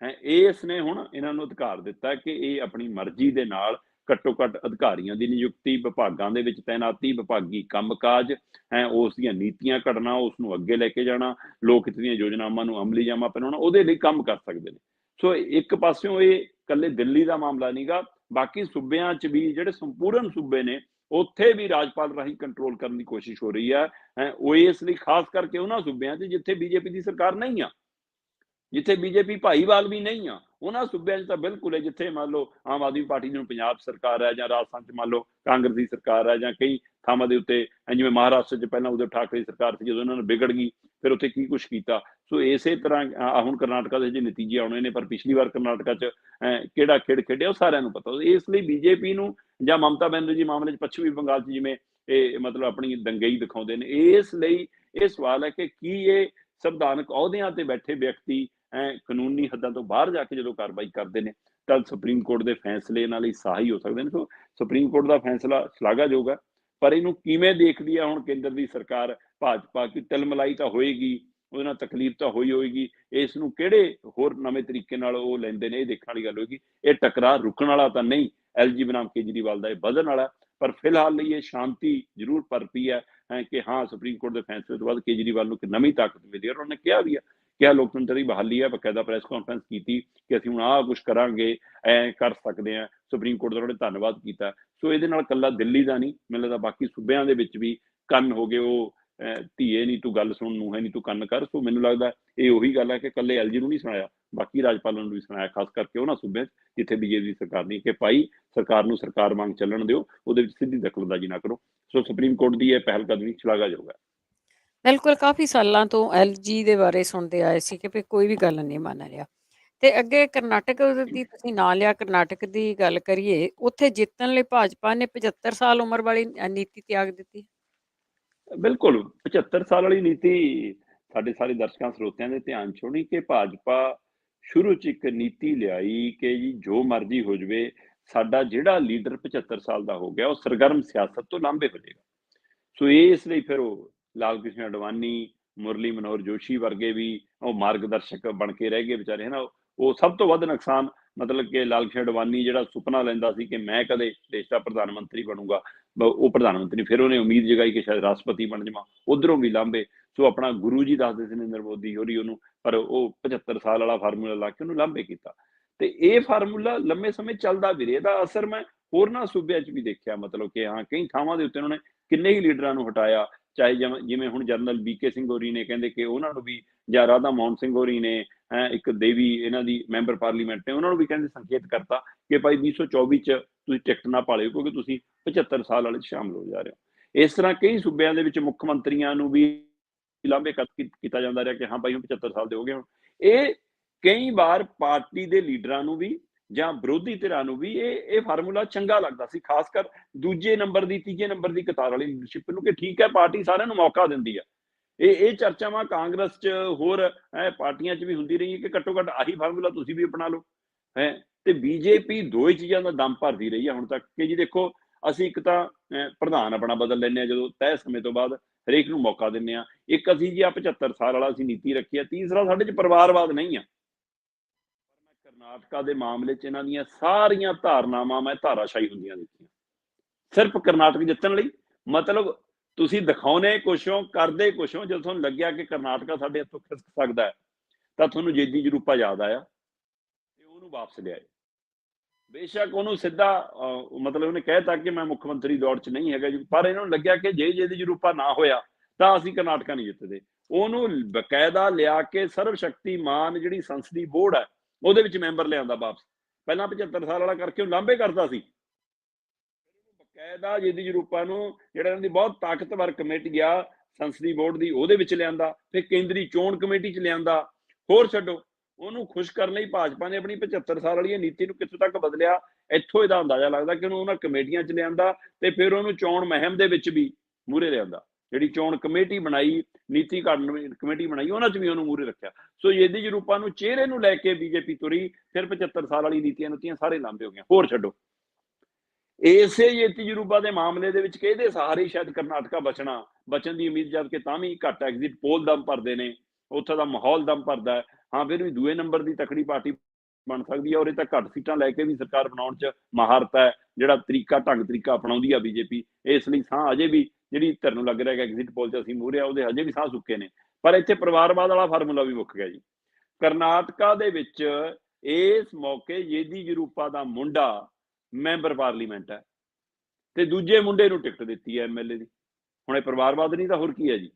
ਇਸ ਨੇ ਹੁਣ ਇਹਨਾਂ ਨੂੰ ਅਧਿਕਾਰ ਦਿੱਤਾ ਕਿ ਇਹ ਆਪਣੀ ਮਰਜ਼ੀ ਦੇ ਨਾਲ ਘੱਟੋ ਘੱਟ ਅਧਿਕਾਰੀਆਂ ਦੀ ਨਿਯੁਕਤੀ, ਵਿਭਾਗਾਂ ਦੇ ਵਿੱਚ ਤੈਨਾਤੀ, ਵਿਭਾਗੀ ਕੰਮਕਾਜ, ਉਸ ਦੀਆਂ ਨੀਤੀਆਂ ਘੜਨਾ, ਉਸ ਨੂੰ ਅੱਗੇ ਲੈ ਕੇ ਜਾਣਾ, ਲੋਕ ਹਿੱਤ ਦੀਆਂ ਯੋਜਨਾਵਾਂ ਨੂੰ ਅਮਲੀ ਜਾਮਾ ਪਹਿਨਾਉਣਾ, ਉਹਦੇ ਲਈ ਕੰਮ ਕਰ ਸਕਦੇ ਨੇ। ਸੋ ਇੱਕ ਪਾਸਿਓਂ ਇਹ ਇਕੱਲੇ ਦਿੱਲੀ ਦਾ ਮਾਮਲਾ ਨਹੀਂਗਾ, ਬਾਕੀ ਸੂਬਿਆਂ 'ਚ ਵੀ ਜਿਹੜੇ ਸੰਪੂਰਨ ਸੂਬੇ ਨੇ ਉੱਥੇ ਵੀ ਰਾਜਪਾਲ ਰਾਹੀਂ ਕੰਟਰੋਲ ਕਰਨ ਦੀ ਕੋਸ਼ਿਸ਼ ਹੋ ਰਹੀ ਹੈ। ਉਹ ਇਸ ਲਈ ਖਾਸ ਕਰਕੇ ਉਹਨਾਂ ਸੂਬਿਆਂ 'ਚ ਜਿੱਥੇ ਬੀਜੇਪੀ ਦੀ ਸਰਕਾਰ ਨਹੀਂ ਆ, ਜਿੱਥੇ ਬੀਜੇਪੀ ਭਾਈਵਾਲ ਵੀ ਨਹੀਂ ਆ, ਉਹਨਾਂ ਸੂਬਿਆਂ 'ਚ ਤਾਂ ਬਿਲਕੁਲ ਹੈ। ਜਿੱਥੇ ਮੰਨ ਲਓ ਆਮ ਆਦਮੀ ਪਾਰਟੀ ਦੀ ਪੰਜਾਬ ਸਰਕਾਰ ਹੈ, ਜਾਂ ਰਾਜਸਥਾਨ 'ਚ ਮੰਨ ਲਓ ਕਾਂਗਰਸ ਦੀ ਸਰਕਾਰ ਹੈ, ਜਾਂ ਕਈ ਥਾਵਾਂ ਦੇ ਉੱਤੇ ਜਿਵੇਂ ਮਹਾਰਾਸ਼ਟਰ 'ਚ ਪਹਿਲਾਂ ਉਦੋਂ ਠਾਕਰੇ ਦੀ ਸਰਕਾਰ ਸੀ, ਜਦੋਂ ਇਹਨਾਂ ਨੂੰ ਵਿਗੜ ਗਈ ਫਿਰ ਉੱਥੇ ਕੀ ਕੁਛ ਕੀਤਾ। ਸੋ ਇਸੇ ਤਰ੍ਹਾਂ ਹੁਣ ਕਰਨਾਟਕਾ ਦੇ ਜੇ ਨਤੀਜੇ ਆਉਣੇ ਨੇ, ਪਰ ਪਿਛਲੀ ਵਾਰ ਕਰਨਾਟਕਾ 'ਚ ਕਿਹੜਾ ਖੇਡ ਖੇਡਿਆ ਉਹ ਸਾਰਿਆਂ ਨੂੰ ਪਤਾ। ਇਸ ਲਈ ਬੀਜੇਪੀ ਨੂੰ ਜਾਂ ਮਮਤਾ ਬੈਨਰਜੀ ਮਾਮਲੇ 'ਚ ਪੱਛਮੀ ਬੰਗਾਲ 'ਚ ਜਿਵੇਂ ਇਹ ਮਤਲਬ ਆਪਣੀ ਦੰਗਈ ਦਿਖਾਉਂਦੇ ਨੇ, ਇਸ ਲਈ ਇਹ ਸਵਾਲ ਹੈ ਕਿ ਕੀ ਇਹ ਸੰਵਿਧਾਨਕ ਅਹੁਦਿਆਂ ਤੇ ਬੈਠੇ ਵਿਅਕਤੀ ਕਾਨੂੰਨੀ ਹੱਦਾਂ ਤੋਂ ਬਾਹਰ ਜਾ ਕੇ ਜਦੋਂ ਕਾਰਵਾਈ ਕਰਦੇ ਨੇ ਤਾਂ ਸੁਪਰੀਮ ਕੋਰਟ ਦੇ ਫੈਸਲੇ ਇਹਨਾਂ ਲਈ ਸਹਾਈ ਹੋ ਸਕਦੇ ਨੇ। ਸੋ ਸੁਪਰੀਮ ਕੋਰਟ ਦਾ ਫੈਸਲਾ ਸ਼ਲਾਘਾਯੋਗ ਹੈ, ਪਰ ਇਹਨੂੰ ਕਿਵੇਂ ਦੇਖਦੀ ਹੈ ਹੁਣ ਕੇਂਦਰ ਦੀ ਸਰਕਾਰ, ਭਾਜਪਾ, ਕਿ ਤਿਲਮਲਾਈ ਤਾਂ ਹੋਏਗੀ, ਉਹਦੇ ਨਾਲ ਤਕਲੀਫ ਤਾਂ ਹੋਏਗੀ, ਇਸ ਨੂੰ ਕਿਹੜੇ ਹੋਰ ਨਵੇਂ ਤਰੀਕੇ ਨਾਲ ਉਹ ਲੈਂਦੇ ਨੇ, ਇਹ ਦੇਖਣ ਵਾਲੀ ਗੱਲ ਹੋਏਗੀ। ਇਹ ਟਕਰਾਅ ਰੁਕਣ ਵਾਲਾ ਤਾਂ ਨਹੀਂ, ਐਲਜੀ ਬਨਾਮ ਕੇਜਰੀਵਾਲ ਦਾ ਇਹ ਵਧਣ ਵਾਲਾ, ਪਰ ਫਿਲਹਾਲ ਲਈ ਇਹ ਸ਼ਾਂਤੀ ਜ਼ਰੂਰ ਪਰਪੀ ਹੈ ਕਿ ਹਾਂ ਸੁਪਰੀਮ ਕੋਰਟ ਦੇ ਫੈਸਲੇ ਤੋਂ ਬਾਅਦ ਕੇਜਰੀਵਾਲ ਨੂੰ ਇੱਕ ਨਵੀਂ ਤਾਕਤ ਮਿਲੀ। ਔਰ ਉਹਨੇ ਕਿਹਾ ਵੀ ਆ, ਕਿਹਾ ਲੋਕਤੰਤਰ ਦੀ ਬਹਾਲੀ ਹੈ, ਬਕਾਇਦਾ ਪ੍ਰੈਸ ਕਾਨਫਰੰਸ ਕੀਤੀ ਕਿ ਅਸੀਂ ਹੁਣ ਆਹ ਕੁਛ ਕਰਾਂਗੇ, ਕਰ ਸਕਦੇ ਹਾਂ। ਸੁਪਰੀਮ ਕੋਰਟ ਦਾ ਉਹਨੇ ਧੰਨਵਾਦ ਕੀਤਾ। ਸੋ ਇਹਦੇ ਨਾਲ ਇਕੱਲਾ ਦਿੱਲੀ ਦਾ ਨਹੀਂ, ਮੈਨੂੰ ਲੱਗਦਾ ਬਾਕੀ ਸੂਬਿਆਂ ਦੇ ਵਿੱਚ ਵੀ ਕੰਨ ਹੋ ਗਏ ਉਹ ਧੀਏ ਨਹੀਂ ਤੂੰ ਗੱਲ ਸੁਣ, ਨੂੰ ਹੈ ਨਹੀਂ ਤੂੰ ਕੰਨ ਕਰ। ਸੋ ਮੈਨੂੰ ਲੱਗਦਾ ਇਹ ਉਹੀ ਗੱਲ ਹੈ ਕਿ ਇਕੱਲੇ ਐਲਜੀ ਨੂੰ ਨਹੀਂ ਸੁਣਾਇਆ, ਬਾਕੀ ਰਾਜਪਾਲਾਂ ਨੂੰ ਵੀ ਸੁਣਾਇਆ, ਖਾਸ ਕਰਕੇ ਉਹਨਾਂ ਸੂਬਿਆਂ 'ਚ ਜਿੱਥੇ ਬੀਜੇਪੀ ਦੀ ਸਰਕਾਰ ਨਹੀਂ, ਕਿ ਭਾਈ ਸਰਕਾਰ ਨੂੰ ਸਰਕਾਰ ਵਾਂਗ ਚੱਲਣ ਦਿਓ, ਉਹਦੇ ਵਿੱਚ ਸਿੱਧੀ ਦਖਲਅੰਦਾਜ਼ੀ ਨਾ ਕਰੋ। ਸੋ ਸੁਪਰੀਮ ਕੋਰਟ ਦੀ ਇਹ ਪਹਿਲਕਦਮੀ ਸ਼ਲਾਘਾਯੋਗ ਹੈ। ਬਿਲਕੁਲ, ਕਾਫੀ ਸਾਲਾਂ ਤੋਂ ਐਲਜੀ ਦੇ ਬਾਰੇ ਸੁਣਦੇ ਆਏ ਸੀ ਕਿ ਵੀ ਕੋਈ ਵੀ ਗੱਲ ਨਹੀਂ ਮੰਨ ਰਿਹਾ। ਤੇ ਅੱਗੇ ਕਰਨਾਟਕ ਦੀ ਤੁਸੀਂ ਨਾਂ ਲਿਆ, ਕਰਨਾਟਕ ਦੀ ਗੱਲ ਕਰੀਏ, ਉੱਥੇ ਜਿੱਤਣ ਲਈ ਭਾਜਪਾ ਨੇ 75 ਸਾਲ ਉਮਰ ਵਾਲੀ ਨੀਤੀ ਤਿਆਗ ਦਿੱਤੀ। ਬਿਲਕੁਲ 75 ਸਾਲ ਵਾਲੀ ਨੀਤੀ ਸਾਡੇ ਸਾਰੇ ਦਰਸ਼ਕਾਂ ਸਰੋਤਿਆਂ ਦੇ ਧਿਆਨ 'ਚ ਹੋਣੀ ਕਿ ਭਾਜਪਾ ਸ਼ੁਰੂ 'ਚ ਇੱਕ ਨੀਤੀ ਲਿਆਈ ਕਿ ਜੀ ਜੋ ਮਰਜ਼ੀ ਹੋ ਜਾਵੇ, ਸਾਡਾ ਜਿਹੜਾ ਲੀਡਰ 75 ਸਾਲ ਦਾ ਹੋ ਗਿਆ ਉਹ ਸਰਗਰਮ ਸਿਆਸਤ ਤੋਂ ਲਾਂਭੇ ਹੋ ਜਾਏਗਾ। ਸੋ ਇਸ ਲਈ ਫਿਰ ਉਹ ਲਾਲ ਕ੍ਰਿਸ਼ਨ ਅਡਵਾਨੀ, ਮੁਰਲੀ ਮਨੋਹਰ ਜੋਸ਼ੀ ਵਰਗੇ ਵੀ ਉਹ ਮਾਰਗਦਰਸ਼ਕ ਬਣ ਕੇ ਰਹਿ ਗਏ ਵਿਚਾਰੇ, ਹਨਾ। ਉਹ ਸਭ ਤੋਂ ਵੱਧ ਨੁਕਸਾਨ, ਮਤਲਬ ਕਿ ਲਾਲ ਕ੍ਰਿਸ਼ਨ ਅਡਵਾਨੀ ਜਿਹੜਾ ਸੁਪਨਾ ਲੈਂਦਾ ਸੀ ਕਿ ਮੈਂ ਕਦੇ ਦੇਸ਼ ਦਾ ਪ੍ਰਧਾਨ ਮੰਤਰੀ ਬਣੂੰਗਾ, ਉਹ ਪ੍ਰਧਾਨ ਮੰਤਰੀ, ਫਿਰ ਉਹਨੇ ਉਮੀਦ ਜਗਾਈ ਕਿ ਸ਼ਾਇਦ ਰਾਸ਼ਟਰਪਤੀ ਬਣ ਜਾਵਾਂ, ਉਧਰੋਂ ਵੀ ਲਾਂਭੇ। ਸੋ ਆਪਣਾ ਗੁਰੂ ਜੀ ਦੱਸਦੇ ਸੀ ਨਰਿੰਦਰ ਮੋਦੀ ਹੋਰੀ ਉਹਨੂੰ, ਪਰ ਉਹ 75 ਸਾਲ ਵਾਲਾ ਫਾਰਮੂਲਾ ਲਾ ਕੇ ਉਹਨੂੰ ਲਾਂਭੇ ਕੀਤਾ। ਤੇ ਇਹ ਫਾਰਮੂਲਾ ਲੰਮੇ ਸਮੇਂ ਚੱਲਦਾ ਵੀ ਰਿਹਾ। ਇਹਦਾ ਅਸਰ ਮੈਂ ਹੋਰਨਾਂ ਸੂਬਿਆਂ 'ਚ ਵੀ ਦੇਖਿਆ, ਮਤਲਬ ਕਿ ਹਾਂ ਕਈ ਥਾਵਾਂ ਦੇ ਉੱਤੇ ਉਹਨਾਂ ਨੇ ਕਿੰਨੇ ਹੀ ਲੀਡਰਾਂ ਨੂੰ ਹਟਾਇਆ, ਚਾਹੇ ਜਿਵੇਂ ਹੁਣ ਜਨਰਲ ਵੀਕੇ ਸਿੰਘ ਹੋਰੀ ਨੇ ਕਹਿੰਦੇ ਕਿ ਉਹਨਾਂ ਨੂੰ ਵੀ, ਜਾਂ ਰਾਧਾ ਮੋਹਨ ਸਿੰਘ ਹੋਰੀ ਨੇ, ਇੱਕ ਦੇਵੀ ਇਹਨਾਂ ਦੀ ਮੈਂਬਰ ਪਾਰਲੀਮੈਂਟ ਨੇ, ਉਹਨਾਂ ਨੂੰ ਵੀ ਕਹਿੰਦੇ ਸੰਕੇਤ ਕਰਤਾ ਕਿ ਭਾਈ 2024 'ਚ ਤੁਸੀਂ ਟਿਕਟ ਨਾ ਪਾਲਿਓ ਕਿਉਂਕਿ ਤੁਸੀਂ 75 ਸਾਲ ਵਾਲੇ 'ਚ ਸ਼ਾਮਲ ਹੋ ਜਾ ਰਹੇ ਹੋ। ਇਸ ਤਰ੍ਹਾਂ ਕਈ ਸੂਬਿਆਂ ਦੇ ਵਿੱਚ ਮੁੱਖ ਮੰਤਰੀਆਂ ਨੂੰ ਵੀ ਲਾਂਭੇ ਕੀਤਾ ਜਾਂਦਾ ਰਿਹਾ ਕਿ ਹਾਂ ਭਾਈ ਹੁਣ 75 ਸਾਲ ਦੇ ਹੋ ਗਏ। ਹੁਣ ਇਹ ਕਈ ਵਾਰ ਪਾਰਟੀ ਦੇ ਲੀਡਰਾਂ ਨੂੰ ਵੀ ਜਾਂ ਵਿਰੋਧੀ ਧਿਰਾਂ ਨੂੰ ਵੀ ਇਹ ਫਾਰਮੂਲਾ ਚੰਗਾ ਲੱਗਦਾ ਸੀ, ਖਾਸ ਕਰ ਦੂਜੇ ਨੰਬਰ ਦੀ, ਤੀਜੇ ਨੰਬਰ ਦੀ ਕਤਾਰ ਵਾਲੀ ਲੀਡਰਸ਼ਿਪ ਨੂੰ, ਕਿ ਠੀਕ ਹੈ ਪਾਰਟੀ ਸਾਰਿਆਂ ਨੂੰ ਮੌਕਾ ਦਿੰਦੀ ਆ। ਇਹ ਚਰਚਾਵਾਂ ਕਾਂਗਰਸ 'ਚ ਹੋਰ ਪਾਰਟੀਆਂ 'ਚ ਵੀ ਹੁੰਦੀ ਰਹੀ ਕਿ ਘੱਟੋ ਘੱਟ ਆਹੀ ਫਾਰਮੂਲਾ ਤੁਸੀਂ ਵੀ ਅਪਣਾ ਲਓ, ਤੇ ਬੀਜੇਪੀ ਦੋ ਹੀ ਚੀਜ਼ਾਂ ਦਾ ਦਮ ਭਰਦੀ ਰਹੀ ਹੈ ਹੁਣ ਤੱਕ ਕਿ ਜੀ ਦੇਖੋ ਅਸੀਂ ਇੱਕ ਤਾਂ ਪ੍ਰਧਾਨ ਆਪਣਾ ਬਦਲ ਲੈਂਦੇ ਹਾਂ ਜਦੋਂ ਤੈਅ ਸਮੇਂ ਤੋਂ ਬਾਅਦ, ਹਰੇਕ ਨੂੰ ਮੌਕਾ ਦਿੰਦੇ ਹਾਂ। ਇੱਕ ਅਸੀਂ ਜੀ ਆ 75 ਸਾਲ ਵਾਲਾ ਅਸੀਂ ਨੀਤੀ ਰੱਖੀ ਆ। ਤੀਸਰਾ ਸਾਡੇ 'ਚ ਪਰਿਵਾਰਵਾਦ ਨਹੀਂ ਆ। ਕਰਨਾਟਕਾ ਦੇ ਮਾਮਲੇ 'ਚ ਇਹਨਾਂ ਦੀਆਂ ਸਾਰੀਆਂ ਧਾਰਨਾਵਾਂ ਮੈਂ ਧਾਰਾਸ਼ਾਹੀ ਹੁੰਦੀਆਂ ਦੇਖੀਆਂ, ਸਿਰਫ ਕਰਨਾਟਕ ਜਿੱਤਣ ਲਈ। ਮਤਲਬ ਤੁਸੀਂ ਦਿਖਾਉਣੇ ਕੁਛ ਹੋ, ਕਰਦੇ ਕੁਛ ਹੋ। ਜਦੋਂ ਤੁਹਾਨੂੰ ਲੱਗਿਆ ਕਿ ਕਰਨਾਟਕਾ ਸਾਡੇ ਹੱਥੋਂ ਖਿਸਕ ਸਕਦਾ ਹੈ ਤਾਂ ਤੁਹਾਨੂੰ ਜੇਦੀ ਜਰੂਪਾ ਯਾਦ ਆਇਆ ਤੇ ਉਹਨੂੰ ਵਾਪਸ ਲਿਆਏ। ਬੇਸ਼ੱਕ ਉਹਨੂੰ ਸਿੱਧਾ ਮਤਲਬ ਉਹਨੇ ਕਹਿਤਾ ਕਿ ਮੈਂ ਮੁੱਖ ਮੰਤਰੀ ਦੌੜ 'ਚ ਨਹੀਂ ਹੈਗਾ ਜੀ, ਪਰ ਇਹਨਾਂ ਨੂੰ ਲੱਗਿਆ ਕਿ ਜੇ ਇਹਦੀ ਜਰੂਪਾ ਨਾ ਹੋਇਆ ਤਾਂ ਅਸੀਂ ਕਰਨਾਟਕਾ ਨਹੀਂ ਜਿੱਤਦੇ। ਉਹਨੂੰ ਬਕਾਇਦਾ ਲਿਆ ਕੇ ਸਰਵ ਸ਼ਕਤੀਮਾਨ ਜਿਹੜੀ ਸੰਸਦੀ ਬੋਰਡ ਹੈ ਉਹਦੇ ਵਿੱਚ ਮੈਂਬਰ ਲਿਆਂਦਾ ਵਾਪਸ। ਪਹਿਲਾਂ 75 ਸਾਲ ਵਾਲਾ ਕਰਕੇ ਉਹ ਲਾਂਭੇ ਕਰਦਾ ਸੀ। ਬਕਾਇਦਾ ਜਿਹਦੀ ਜਰੂਪਾ ਨੂੰ ਜਿਹੜਾ ਇਹਨਾਂ ਦੀ ਬਹੁਤ ਤਾਕਤਵਰ ਕਮੇਟੀ ਆ ਸੰਸਦੀ ਬੋਰਡ ਦੀ ਉਹਦੇ ਵਿੱਚ ਲਿਆਂਦਾ, ਫਿਰ ਕੇਂਦਰੀ ਚੋਣ ਕਮੇਟੀ 'ਚ ਲਿਆਂਦਾ। ਹੋਰ ਛੱਡੋ, ਉਹਨੂੰ ਖੁਸ਼ ਕਰਨ ਲਈ ਭਾਜਪਾ ਨੇ ਆਪਣੀ 75 ਸਾਲ ਵਾਲੀ ਨੀਤੀ ਨੂੰ ਕਿੱਥੋਂ ਤੱਕ ਬਦਲਿਆ, ਇੱਥੋਂ ਇਹਦਾ ਅੰਦਾਜ਼ਾ ਲੱਗਦਾ ਕਿ ਉਹਨੂੰ ਉਹਨਾਂ ਕਮੇਟੀਆਂ 'ਚ ਲਿਆਂਦਾ ਤੇ ਫਿਰ ਉਹਨੂੰ ਚੋਣ ਮੁਹਿੰਮ ਦੇ ਵਿੱਚ ਵੀ ਮੂਹਰੇ ਲਿਆਂਦਾ। ਜਿਹੜੀ ਚੋਣ ਕਮੇਟੀ ਬਣਾਈ, ਨੀਤੀ ਘੜਨ ਕਮੇਟੀ ਬਣਾਈ, ਉਹਨਾਂ 'ਚ ਵੀ ਉਹਨੂੰ ਮੂਹਰੇ ਰੱਖਿਆ। ਸੋ ਇਹਦੀ ਜਰੂਪਾ ਨੂੰ ਚਿਹਰੇ ਨੂੰ ਲੈ ਕੇ ਬੀਜੇਪੀ ਤੁਰੀ, ਫਿਰ 75 ਸਾਲ ਵਾਲੀ ਨੀਤੀਆਂ ਨੁਤੀਆਂ ਸਾਰੇ ਲਾਂਭੇ ਹੋ ਗਈਆਂ। ਹੋਰ ਛੱਡੋ, ਇਸੇ ਯੇਤੀ ਜਰੂਪਾ ਦੇ ਮਾਮਲੇ ਦੇ ਵਿੱਚ ਕਿਹਦੇ ਸਹਾਰੇ ਸ਼ਾਇਦ ਕਰਨਾਟਕਾ ਬਚਣ ਦੀ ਉਮੀਦ, ਜਦ ਕਿ ਤਾਂ ਵੀ ਘੱਟ ਐਗਜ਼ਿਟ ਪੋਲ ਦਮ ਭਰਦੇ ਨੇ, ਉੱਥੇ ਦਾ ਮਾਹੌਲ ਦਮ ਭਰਦਾ ਹੈ। ਹਾਂ, ਫਿਰ ਵੀ ਦੂਏ ਨੰਬਰ ਦੀ ਤਕੜੀ ਪਾਰਟੀ ਬਣ ਸਕਦੀ ਹੈ ਔਰ ਇਹ ਤਾਂ ਘੱਟ ਸੀਟਾਂ ਲੈ ਕੇ ਵੀ ਸਰਕਾਰ ਬਣਾਉਣ 'ਚ ਮਹਾਰਤ ਹੈ। ਜਿਹੜਾ ਢੰਗ ਤਰੀਕਾ ਅਪਣਾਉਂਦੀ ਆ ਬੀਜੇਪੀ, ਇਸ ਲਈ ਸਾਹ ਅਜੇ ਵੀ ਜਿਹੜੀ ਧਿਰ ਨੂੰ ਲੱਗ ਰਿਹਾ ਕਿ ਐਗਜ਼ਿਟ ਪੋਲ 'ਚ ਅਸੀਂ ਮੂਹਰੇ ਆ, ਉਹਦੇ ਹਜੇ ਵੀ ਸਾਹ ਸੁੱਕੇ ਨੇ। ਪਰ ਇੱਥੇ ਪਰਿਵਾਰਵਾਦ ਵਾਲਾ ਫਾਰਮੂਲਾ ਵੀ ਮੁੱਕ ਗਿਆ ਜੀ। ਕਰਨਾਟਕਾ ਦੇ ਵਿੱਚ ਇਸ ਮੌਕੇ ਯੇਦੀ ਯੂਰਪਾ ਦਾ ਮੁੰਡਾ ਮੈਂਬਰ ਪਾਰਲੀਮੈਂਟ ਹੈ ਤੇ ਦੂਜੇ ਮੁੰਡੇ ਨੂੰ ਟਿਕਟ ਦਿੱਤੀ ਹੈ ਐਮਐਲਏ ਦੀ। ਹੁਣ ਇਹ ਪਰਿਵਾਰਵਾਦ ਨਹੀਂ ਤਾਂ ਹੋਰ ਕੀ ਹੈ ਜੀ।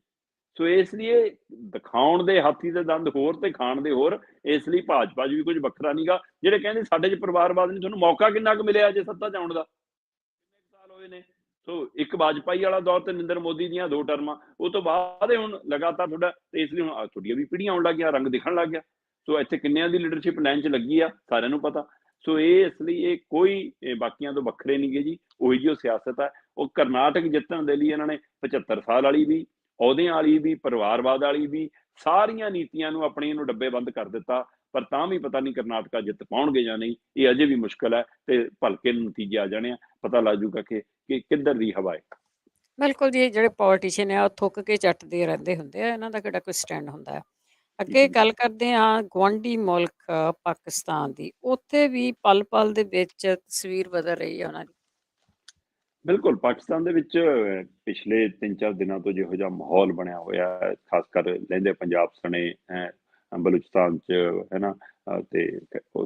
ਸੋ ਇਸ ਲਈ ਦਿਖਾਉਣ ਦੇ ਹਾਥੀ ਦੇ ਦੰਦ ਹੋਰ ਤੇ ਖਾਣ ਦੇ ਹੋਰ। ਇਸ ਲਈ ਭਾਜਪਾ 'ਚ ਵੀ ਕੁਝ ਵੱਖਰਾ ਨਹੀਂਗਾ। ਜਿਹੜੇ ਕਹਿੰਦੇ ਸਾਡੇ 'ਚ ਪਰਿਵਾਰਵਾਦ ਨਹੀਂ, ਤੁਹਾਨੂੰ ਮੌਕਾ ਕਿੰਨਾ ਕੁ ਮਿਲਿਆ ਜੇ ਸੱਤਾ 'ਚ ਆਉਣ ਦਾ? ਕਿੰਨੇ ਸਾਲ ਹੋਏ ਨੇ? ਸੋ ਇੱਕ ਵਾਜਪਾਈ ਵਾਲਾ ਦੌਰ ਤੇ ਨਰਿੰਦਰ ਮੋਦੀ ਦੀਆਂ 2 ਟਰਮਾਂ, ਉਹ ਤੋਂ ਬਾਅਦ ਹੁਣ ਲਗਾਤਾਰ ਤੁਹਾਡਾ, ਤੇ ਇਸ ਲਈ ਹੁਣ ਤੁਹਾਡੀਆਂ ਵੀ ਪੀੜ੍ਹੀਆਂ ਆਉਣ ਲੱਗ ਗਈਆਂ, ਰੰਗ ਦਿਖਣ ਲੱਗ ਗਿਆ। ਸੋ ਇੱਥੇ ਕਿੰਨਿਆਂ ਦੀ ਲੀਡਰਸ਼ਿਪ ਲਾਈਨ 'ਚ ਲੱਗੀ ਆ ਸਾਰਿਆਂ ਨੂੰ ਪਤਾ। ਸੋ ਇਹ ਇਸ ਲਈ ਇਹ ਕੋਈ ਬਾਕੀਆਂ ਤੋਂ ਵੱਖਰੇ ਨਹੀਂ ਗੇ ਜੀ। ਉਹੀ ਜਿਹੀ ਸਿਆਸਤ ਹੈ। ਉਹ ਕਰਨਾਟਕ ਜਿੱਤਣ ਦੇ ਲਈ ਇਹਨਾਂ ਨੇ 75 ਸਾਲ ਵਾਲੀ ਵੀ, ਅਹੁਦਿਆਂ ਵਾਲੀ ਵੀ, ਪਰਿਵਾਰਵਾਦ ਵਾਲੀ ਵੀ, ਸਾਰੀਆਂ ਨੀਤੀਆਂ ਨੂੰ ਆਪਣੀਆਂ ਨੂੰ ਡੱਬੇ ਬੰਦ ਕਰ ਦਿੱਤਾ। ਪਰ ਤਾਂ ਵੀ ਪਤਾ ਨਹੀਂ ਕਰਨਾਟਕਾ ਜਿੱਤ ਪਾਉਣਗੇ ਜਾਂ ਨਹੀਂ, ਇਹ ਅਜੇ ਵੀ ਮੁਸ਼ਕਲ ਹੈ ਤੇ ਭਲਕੇ ਨਤੀਜੇ ਆ ਜਾਣੇ ਆ, ਪਤਾ ਲੱਗ ਜੂਗਾ ਕਿ ਕਿੱਧਰ ਦੀ ਹਵਾ ਹੈ। ਬਿਲਕੁਲ ਜੀ, ਜਿਹੜੇ ਪੋਲੀਟੀਸ਼ੀਅਨ ਆ ਉਹ ਥੁੱਕ ਕੇ ਚੱਟਦੇ ਰਹਿੰਦੇ ਹੁੰਦੇ ਆ, ਇਹਨਾਂ ਦਾ ਕਿਹੜਾ ਕੋਈ ਸਟੈਂਡ ਹੁੰਦਾ ਹੈ। ਅੱਗੇ ਗੱਲ ਕਰਦੇ ਹਾਂ ਗੁਆਂਢੀ ਮੁਲਕ ਪਾਕਿਸਤਾਨ ਦੀ। ਉੱਥੇ ਵੀ ਪਲ-ਪਲ ਦੇ ਵਿੱਚ ਤਸਵੀਰ ਬਦਲ ਰਹੀ ਹੈ ਉਹਨਾਂ ਦੀ। ਬਿਲਕੁਲ, ਪਾਕਿਸਤਾਨ ਦੇ ਵਿੱਚ ਪਿਛਲੇ 3-4 ਦਿਨਾਂ ਤੋਂ ਜਿਹੋ ਜਿਹਾ ਮਾਹੌਲ ਬਣਿਆ ਹੋਇਆ ਹੈ, ਖਾਸ ਕਰ ਲਹਿੰਦੇ ਪੰਜਾਬ ਸਣੇ ਬਲੂਚਿਸਤਾਨ 'ਚ ਹੈ ਨਾ, ਤੇ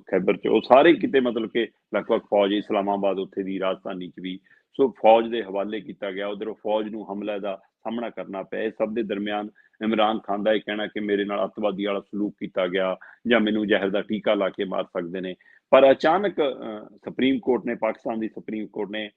ਖੈਬਰ 'ਚ, ਉਹ ਸਾਰੇ ਕਿਤੇ ਮਤਲਬ ਕਿ ਲਗਭਗ ਫੌਜ, ਇਸਲਾਮਾਬਾਦ ਉੱਥੇ ਦੀ ਰਾਜਧਾਨੀ 'ਚ ਵੀ, ਸੋ ਫੌਜ ਦੇ ਹਵਾਲੇ ਕੀਤਾ ਗਿਆ। ਉੱਧਰੋਂ ਫੌਜ ਨੂੰ ਹਮਲੇ ਦਾ ਸਾਹਮਣਾ ਕਰਨਾ ਪਿਆ। ਇਸ ਸਭ ਦੇ ਦਰਮਿਆਨ ਇਮਰਾਨ ਖਾਨ ਦਾ ਇਹ ਕਹਿਣਾ ਕਿ ਮੇਰੇ ਨਾਲ ਅੱਤਵਾਦੀ ਵਾਲਾ ਸਲੂਕ ਕੀਤਾ ਗਿਆ ਜਾਂ ਮੈਨੂੰ ਜ਼ਹਿਰ ਦਾ ਟੀਕਾ ਲਾ ਕੇ ਮਾਰ ਸਕਦੇ ਨੇ। ਪਰ ਅਚਾਨਕ ਸੁਪਰੀਮ ਕੋਰਟ ਨੇ, ਪਾਕਿਸਤਾਨ ਦੀ ਸੁਪਰੀਮ ਕੋਰਟ ਨੇ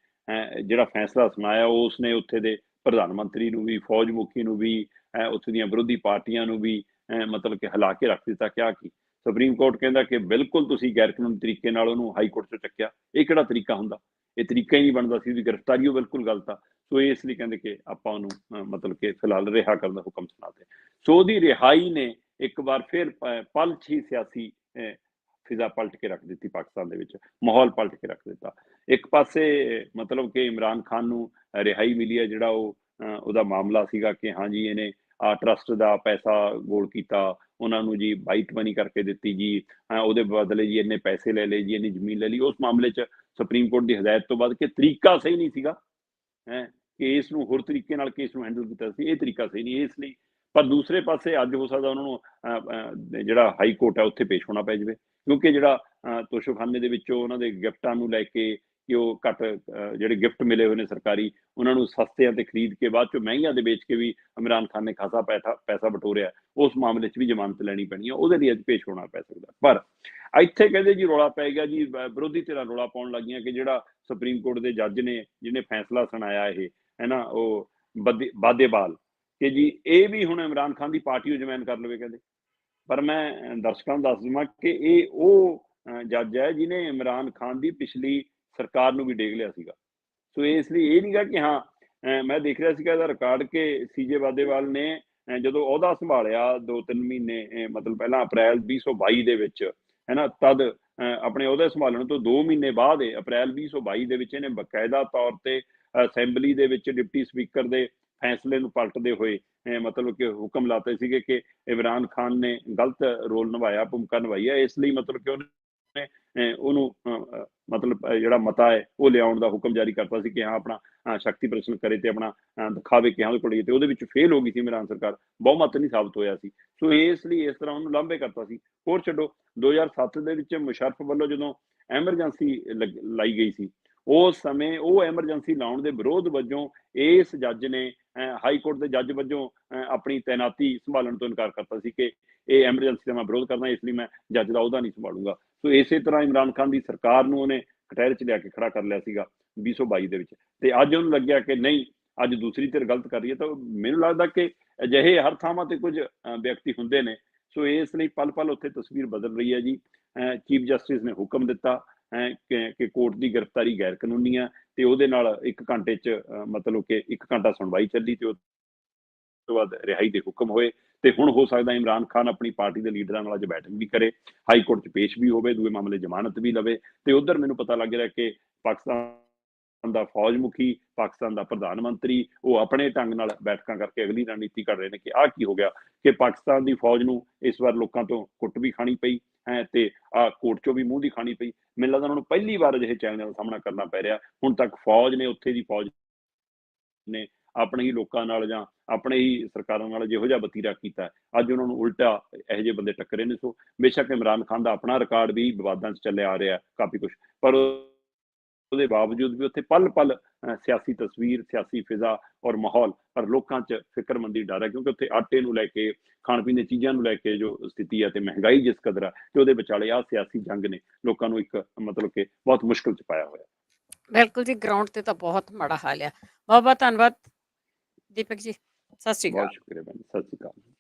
ਜਿਹੜਾ ਫੈਸਲਾ ਸੁਣਾਇਆ, ਉਸਨੇ ਉੱਥੇ ਦੇ ਪ੍ਰਧਾਨ ਮੰਤਰੀ ਨੂੰ ਵੀ, ਫੌਜ ਮੁਖੀ ਨੂੰ ਵੀ, ਉੱਥੇ ਦੀਆਂ ਵਿਰੋਧੀ ਪਾਰਟੀਆਂ ਨੂੰ ਵੀ ਮਤਲਬ ਕਿ ਹਿਲਾ ਕੇ ਰੱਖ ਦਿੱਤਾ। ਕਿਹਾ ਕਿ ਸੁਪਰੀਮ ਕੋਰਟ ਕਹਿੰਦਾ ਕਿ ਬਿਲਕੁਲ ਤੁਸੀਂ ਗੈਰ ਕਾਨੂੰਨੀ ਤਰੀਕੇ ਨਾਲ ਉਹਨੂੰ ਹਾਈ ਕੋਰਟ 'ਚੋਂ ਚੱਕਿਆ। ਇਹ ਕਿਹੜਾ ਤਰੀਕਾ ਹੁੰਦਾ? ਇਹ ਤਰੀਕਾ ਹੀ ਨਹੀਂ ਬਣਦਾ ਸੀ। ਉਹਦੀ ਗ੍ਰਿਫਤਾਰੀ ਉਹ ਬਿਲਕੁਲ ਗਲਤ ਆ। ਸੋ ਇਸ ਲਈ ਕਹਿੰਦੇ ਕਿ ਆਪਾਂ ਉਹਨੂੰ ਮਤਲਬ ਕਿ ਫਿਲਹਾਲ ਰਿਹਾ ਕਰਨ ਦਾ ਹੁਕਮ ਸੁਣਾ ਦੇ। ਸੋ ਉਹਦੀ ਰਿਹਾਈ ਨੇ ਇੱਕ ਵਾਰ ਫਿਰ ਪਲ 'ਚ ਹੀ ਸਿਆਸੀ ਫਿਜ਼ਾ ਪਲਟ ਕੇ ਰੱਖ ਦਿੱਤੀ ਪਾਕਿਸਤਾਨ ਦੇ ਵਿੱਚ, ਮਾਹੌਲ ਪਲਟ ਕੇ ਰੱਖ ਦਿੱਤਾ। ਇੱਕ ਪਾਸੇ ਮਤਲਬ ਕਿ ਇਮਰਾਨ ਖਾਨ ਨੂੰ ਰਿਹਾਈ ਮਿਲੀ ਹੈ, ਜਿਹੜਾ ਉਹਦਾ ਮਾਮਲਾ ਸੀਗਾ ਕਿ ਹਾਂਜੀ ਇਹਨੇ ਟਰੱਸਟ ਦਾ ਪੈਸਾ ਗੋਲ ਕੀਤਾ, ਉਹਨਾਂ ਨੂੰ ਜੀ ਵਾਈਟ ਮਨੀ ਕਰਕੇ ਦਿੱਤੀ ਜੀ, ਉਹਦੇ ਬਦਲੇ ਜੀ ਇੰਨੇ ਪੈਸੇ ਲੈ ਲਏ ਜੀ, ਇੰਨੀ ਜ਼ਮੀਨ ਲੈ ਲਈ। ਉਸ ਮਾਮਲੇ 'ਚ ਸੁਪਰੀਮ ਕੋਰਟ ਦੀ ਹਦਾਇਤ ਤੋਂ ਬਾਅਦ ਕਿ ਤਰੀਕਾ ਸਹੀ ਨਹੀਂ ਸੀਗਾ, ਕੇਸ ਨੂੰ ਹੋਰ ਤਰੀਕੇ ਨਾਲ ਕੇਸ ਨੂੰ ਹੈਂਡਲ ਕੀਤਾ ਸੀ, ਇਹ ਤਰੀਕਾ ਸਹੀ ਨਹੀਂ। ਇਸ ਲਈ ਪਰ ਦੂਸਰੇ ਪਾਸੇ ਅੱਜ ਹੋ ਸਕਦਾ ਉਹਨਾਂ ਨੂੰ ਜਿਹੜਾ ਹਾਈ ਕੋਰਟ ਹੈ ਉੱਥੇ ਪੇਸ਼ ਹੋਣਾ ਪੈ ਜਾਵੇ, ਕਿਉਂਕਿ ਜਿਹੜਾ ਤੋਸ਼ੋਖਾਨੇ ਦੇ ਵਿੱਚੋਂ ਉਹਨਾਂ ਦੇ ਗਿਫਟਾਂ ਨੂੰ ਲੈ ਕੇ ਕਿ ਉਹ ਘੱਟ ਜਿਹੜੇ ਗਿਫਟ ਮਿਲੇ ਹੋਏ ਨੇ ਸਰਕਾਰੀ, ਉਹਨਾਂ ਨੂੰ ਸਸਤਿਆਂ ਤੇ ਖਰੀਦ ਕੇ ਬਾਅਦ ਚੋਂ ਮਹਿੰਗਿਆਂ ਦੇ ਵੇਚ ਕੇ ਵੀ ਇਮਰਾਨ ਖਾਨ ਨੇ ਖਾਸਾ ਪੈਸਾ ਬਟੋਰਿਆ। ਉਸ ਮਾਮਲੇ 'ਚ ਵੀ ਜ਼ਮਾਨਤ ਲੈਣੀ ਪੈਣੀ ਆ, ਉਹਦੇ ਲਈ ਅੱਜ ਪੇਸ਼ ਹੋਣਾ ਪੈ ਸਕਦਾ। ਪਰ ਇੱਥੇ ਕਹਿੰਦੇ ਜੀ ਰੌਲਾ ਪੈ ਗਿਆ ਜੀ, ਵਿਰੋਧੀ ਧਿਰਾਂ ਰੌਲਾ ਪਾਉਣ ਲੱਗੀਆਂ ਕਿ ਜਿਹੜਾ ਸੁਪਰੀਮ ਕੋਰਟ ਦੇ ਜੱਜ ਨੇ ਜਿਹਨੇ ਫੈਸਲਾ ਸੁਣਾਇਆ ਇਹ ਹੈ ਨਾ, ਉਹ ਬਾਦੇਵਾਲ, ਕਿ ਜੀ ਇਹ ਵੀ ਹੁਣ ਇਮਰਾਨ ਖਾਨ ਦੀ ਪਾਰਟੀ ਨੂੰ ਜੁਆਇਨ ਕਰ ਲਵੇ ਕਹਿੰਦੇ। ਪਰ ਮੈਂ ਦਰਸ਼ਕਾਂ ਨੂੰ ਦੱਸ ਦੇਵਾਂ ਕਿ ਇਹ ਉਹ ਜੱਜ ਹੈ ਜਿਹਨੇ ਇਮਰਾਨ ਖਾਨ ਦੀ ਪਿਛਲੀ ਸਰਕਾਰ ਨੂੰ ਵੀ ਡੇਗ ਲਿਆ ਸੀਗਾ। ਸੋ ਇਸ ਲਈ ਇਹ ਨਹੀਂਗਾ ਕਿ ਹਾਂ ਮੈਂ ਦੇਖ ਰਿਹਾ ਸੀਗਾ ਇਹਦਾ ਰਿਕਾਰਡ ਕਿ ਸੀਜੇ ਬਾਦੇਵਾਲ ਨੇ ਜਦੋਂ ਅਹੁਦਾ ਸੰਭਾਲਿਆ 2-3 ਮਹੀਨੇ ਮਤਲਬ ਪਹਿਲਾਂ ਅਪ੍ਰੈਲ 2022 ਦੇ ਵਿੱਚ ਹੈ ਨਾ, ਤਦ ਆਪਣੇ ਅਹੁਦੇ ਸੰਭਾਲਣ ਤੋਂ 2 ਮਹੀਨੇ ਬਾਅਦ ਅਪ੍ਰੈਲ 2022 ਦੇ ਵਿੱਚ ਇਹਨੇ ਬਕਾਇਦਾ ਤੌਰ ਤੇ ਅਸੈਂਬਲੀ ਦੇ ਵਿੱਚ ਡਿਪਟੀ ਸਪੀਕਰ ਦੇ ਫੈਸਲੇ ਨੂੰ ਪਲਟਦੇ ਹੋਏ ਮਤਲਬ ਕਿ ਹੁਕਮ ਲਾਤੇ ਸੀਗੇ ਕਿ ਇਮਰਾਨ ਖਾਨ ਨੇ ਗਲਤ ਰੋਲ ਨਿਭਾਇਆ, ਭੂਮਿਕਾ ਨਿਭਾਈ ਹੈ। ਇਸ ਲਈ ਮਤਲਬ ਕਿ ਉਹਨੂੰ ਮਤਲਬ ਜਿਹੜਾ ਮਤਾ ਹੈ ਉਹ ਲਿਆਉਣ ਦਾ ਹੁਕਮ ਜਾਰੀ ਕਰਤਾ ਸੀ ਕਿ ਹਾਂ ਆਪਣਾ ਸ਼ਕਤੀ ਪ੍ਰਦਰਸ਼ਨ ਕਰੇ ਤੇ ਆਪਣਾ ਦਿਖਾਵੇ ਕਿ ਹਾਂ ਉਹਦੇ ਕੋਲ, ਤੇ ਉਹਦੇ ਵਿੱਚ ਫੇਲ ਹੋ ਗਈ ਸੀ ਇਮਰਾਨ ਸਰਕਾਰ, ਬਹੁਮਤ ਨਹੀਂ ਸਾਬਤ ਹੋਇਆ ਸੀ। ਸੋ ਇਸ ਲਈ ਇਸ ਤਰ੍ਹਾਂ ਉਹਨੂੰ ਲਾਂਭੇ ਕਰਤਾ ਸੀ। ਹੋਰ ਛੱਡੋ, 2007 ਦੇ ਵਿੱਚ ਮੁਸ਼ਰਫ ਵੱਲੋਂ ਜਦੋਂ ਐਮਰਜੈਂਸੀ ਲਾਈ ਗਈ ਸੀ, ਉਸ ਸਮੇਂ ਉਹ ਐਮਰਜੈਂਸੀ ਲਾਉਣ ਦੇ ਵਿਰੋਧ ਵਜੋਂ ਇਸ ਜੱਜ ਨੇ ਹਾਈ ਕੋਰਟ ਦੇ ਜੱਜ ਵਜੋਂ ਆਪਣੀ ਤੈਨਾਤੀ ਸੰਭਾਲਣ ਤੋਂ ਇਨਕਾਰ ਕਰਤਾ ਸੀ ਕਿ ਇਹ ਐਮਰਜੈਂਸੀ ਦਾ ਮੈਂ ਵਿਰੋਧ ਕਰਦਾ, ਇਸ ਲਈ ਮੈਂ ਜੱਜ ਦਾ ਅਹੁਦਾ ਨਹੀਂ ਸੰਭਾਲੂੰਗਾ। ਸੋ ਇਸੇ ਤਰ੍ਹਾਂ ਇਮਰਾਨ ਖਾਨ ਦੀ ਸਰਕਾਰ ਨੂੰ ਉਹਨੇ ਕਟਹਿਰੇ 'ਚ ਲਿਆ ਕੇ ਖੜਾ ਕਰ ਲਿਆ ਸੀਗਾ 2022 ਦੇ ਵਿੱਚ, ਤੇ ਅੱਜ ਉਹਨੂੰ ਲੱਗਿਆ ਕਿ ਨਹੀਂ, ਅੱਜ ਦੂਸਰੀ ਧਿਰ ਗਲਤ ਕਰ ਰਹੀ ਹੈ। ਤਾਂ ਮੈਨੂੰ ਲੱਗਦਾ ਕਿ ਅਜਿਹੇ ਹਰ ਥਾਵਾਂ ਤੇ ਕੁਝ ਵਿਅਕਤੀ ਹੁੰਦੇ ਨੇ। ਸੋ ਇਸ ਲਈ ਪਲ-ਪਲ ਉੱਥੇ ਤਸਵੀਰ ਬਦਲ ਰਹੀ ਹੈ ਜੀ। ਚੀਫ ਜਸਟਿਸ ਨੇ ਹੁਕਮ ਦਿੱਤਾ ਕਿ ਕੋਰਟ ਦੀ ਗ੍ਰਿਫਤਾਰੀ ਗੈਰ ਕਾਨੂੰਨੀ ਆ, ਤੇ ਉਹਦੇ ਨਾਲ 1 ਘੰਟੇ 'ਚ ਮਤਲਬ ਕਿ 1 ਘੰਟਾ ਸੁਣਵਾਈ ਚੱਲੀ, ਤੇ ਉਸ ਤੋਂ ਬਾਅਦ ਰਿਹਾਈ ਦੇ ਹੁਕਮ ਹੋਏ। ਤੇ ਹੁਣ ਹੋ ਸਕਦਾ ਇਮਰਾਨ ਖਾਨ ਆਪਣੀ ਪਾਰਟੀ ਦੇ ਲੀਡਰਾਂ ਨਾਲ ਅੱਜ ਬੈਠਕ ਵੀ ਕਰੇ, ਹਾਈ ਕੋਰਟ 'ਚ ਪੇਸ਼ ਵੀ ਹੋਵੇ, ਦੂਏ ਮਾਮਲੇ ਜ਼ਮਾਨਤ ਵੀ ਲਵੇ। ਤੇ ਉੱਧਰ ਮੈਨੂੰ ਪਤਾ ਲੱਗ ਰਿਹਾ ਕਿ ਪਾਕਿਸਤਾਨ ਦਾ ਫੌਜ ਮੁਖੀ, ਪਾਕਿਸਤਾਨ ਦਾ ਪ੍ਰਧਾਨ ਮੰਤਰੀ, ਉਹ ਆਪਣੇ ਢੰਗ ਨਾਲ ਬੈਠਕਾਂ ਕਰਕੇ ਅਗਲੀ ਰਣਨੀਤੀ ਘੜ ਰਹੇ ਨੇ ਕਿ ਆਹ ਕੀ ਹੋ ਗਿਆ ਕਿ ਪਾਕਿਸਤਾਨ ਦੀ ਫੌਜ ਨੂੰ ਇਸ ਵਾਰ ਲੋਕਾਂ ਤੋਂ ਕੁੱਟ ਵੀ ਖਾਣੀ ਪਈ ਤੇ ਕੋਰਟ 'ਚੋਂ ਵੀ ਮੂੰਹ ਦੀ ਖਾਣੀ ਪਈ। ਮੈਨੂੰ ਲੱਗਦਾ ਉਹਨਾਂ ਨੂੰ ਪਹਿਲੀ ਵਾਰ ਅਜਿਹੇ ਚੈਲੰਜਾਂ ਦਾ ਸਾਹਮਣਾ ਕਰਨਾ ਪੈ ਰਿਹਾ। ਹੁਣ ਤੱਕ ਫੌਜ ਨੇ, ਉੱਥੇ ਦੀ ਫੌਜ ਨੇ ਆਪਣੇ ਹੀ ਲੋਕਾਂ ਨਾਲ ਜਾਂ ਆਪਣੇ ਹੀ ਸਰਕਾਰਾਂ ਨਾਲ ਜਿਹੋ ਜਿਹਾ ਵਤੀਰਾ ਕੀਤਾ, ਅੱਜ ਉਹਨਾਂ ਨੂੰ ਉਲਟਾ ਇਹੋ ਜਿਹੇ ਬੰਦੇ ਟੱਕਰੇ ਨੇ। ਸੋ ਬੇਸ਼ੱਕ ਇਮਰਾਨ ਖਾਨ ਦਾ ਆਪਣਾ ਰਿਕਾਰਡ ਵੀ ਵਿਵਾਦਾਂ 'ਚ ਚੱਲਿਆ ਆ ਰਿਹਾ ਕਾਫੀ ਕੁਛ, ਪਰ ਉਹਦੇ ਬਾਵਜੂਦ ਵੀ ਉੱਥੇ ਪਲ-ਪਲ ਸਿਆਸੀ ਤਸਵੀਰ, ਸਿਆਸੀ ਫਿਜ਼ਾ ਔਰ ਮਾਹੌਲ, ਪਰ ਲੋਕਾਂ 'ਚ ਫਿਕਰਮੰਦੀ, ਡਰ ਹੈ, ਕਿਉਂਕਿ ਉੱਥੇ ਆਟੇ ਨੂੰ ਲੈ ਕੇ, ਖਾਣ-ਪੀਣ ਦੀਆਂ ਚੀਜ਼ਾਂ ਨੂੰ ਲੈ ਕੇ ਜੋ ਸਥਿਤੀ ਹੈ ਤੇ ਮਹਿੰਗਾਈ ਜਿਸ ਕਦਰ ਹੈ, ਤੇ ਉਹਦੇ ਵਿਚਾਲੇ ਆਹ ਸਿਆਸੀ ਜੰਗ ਨੇ ਲੋਕਾਂ ਨੂੰ ਇੱਕ ਮਤਲਬ ਕਿ ਬਹੁਤ ਮੁਸ਼ਕਿਲ 'ਚ ਪਾਇਆ ਹੋਇਆ। ਬਿਲਕੁਲ ਜੀ, ਗਰਾਊਂਡ ਤੇ ਤਾਂ ਬਹੁਤ ਮਾੜਾ ਹਾਲ ਆ। ਬਹੁਤ-ਬਹੁਤ ਧੰਨਵਾਦ ਦੀਪਕ ਜੀ। ਸਤਿ ਸ਼੍ਰੀ ਬਹੁਤ ਅਕਾਲ। ਸ਼ੁਕਰੀਆ ਭੈਣ ਜੀ, ਸਤਿ ਸ਼੍ਰੀ ਅਕਾਲ।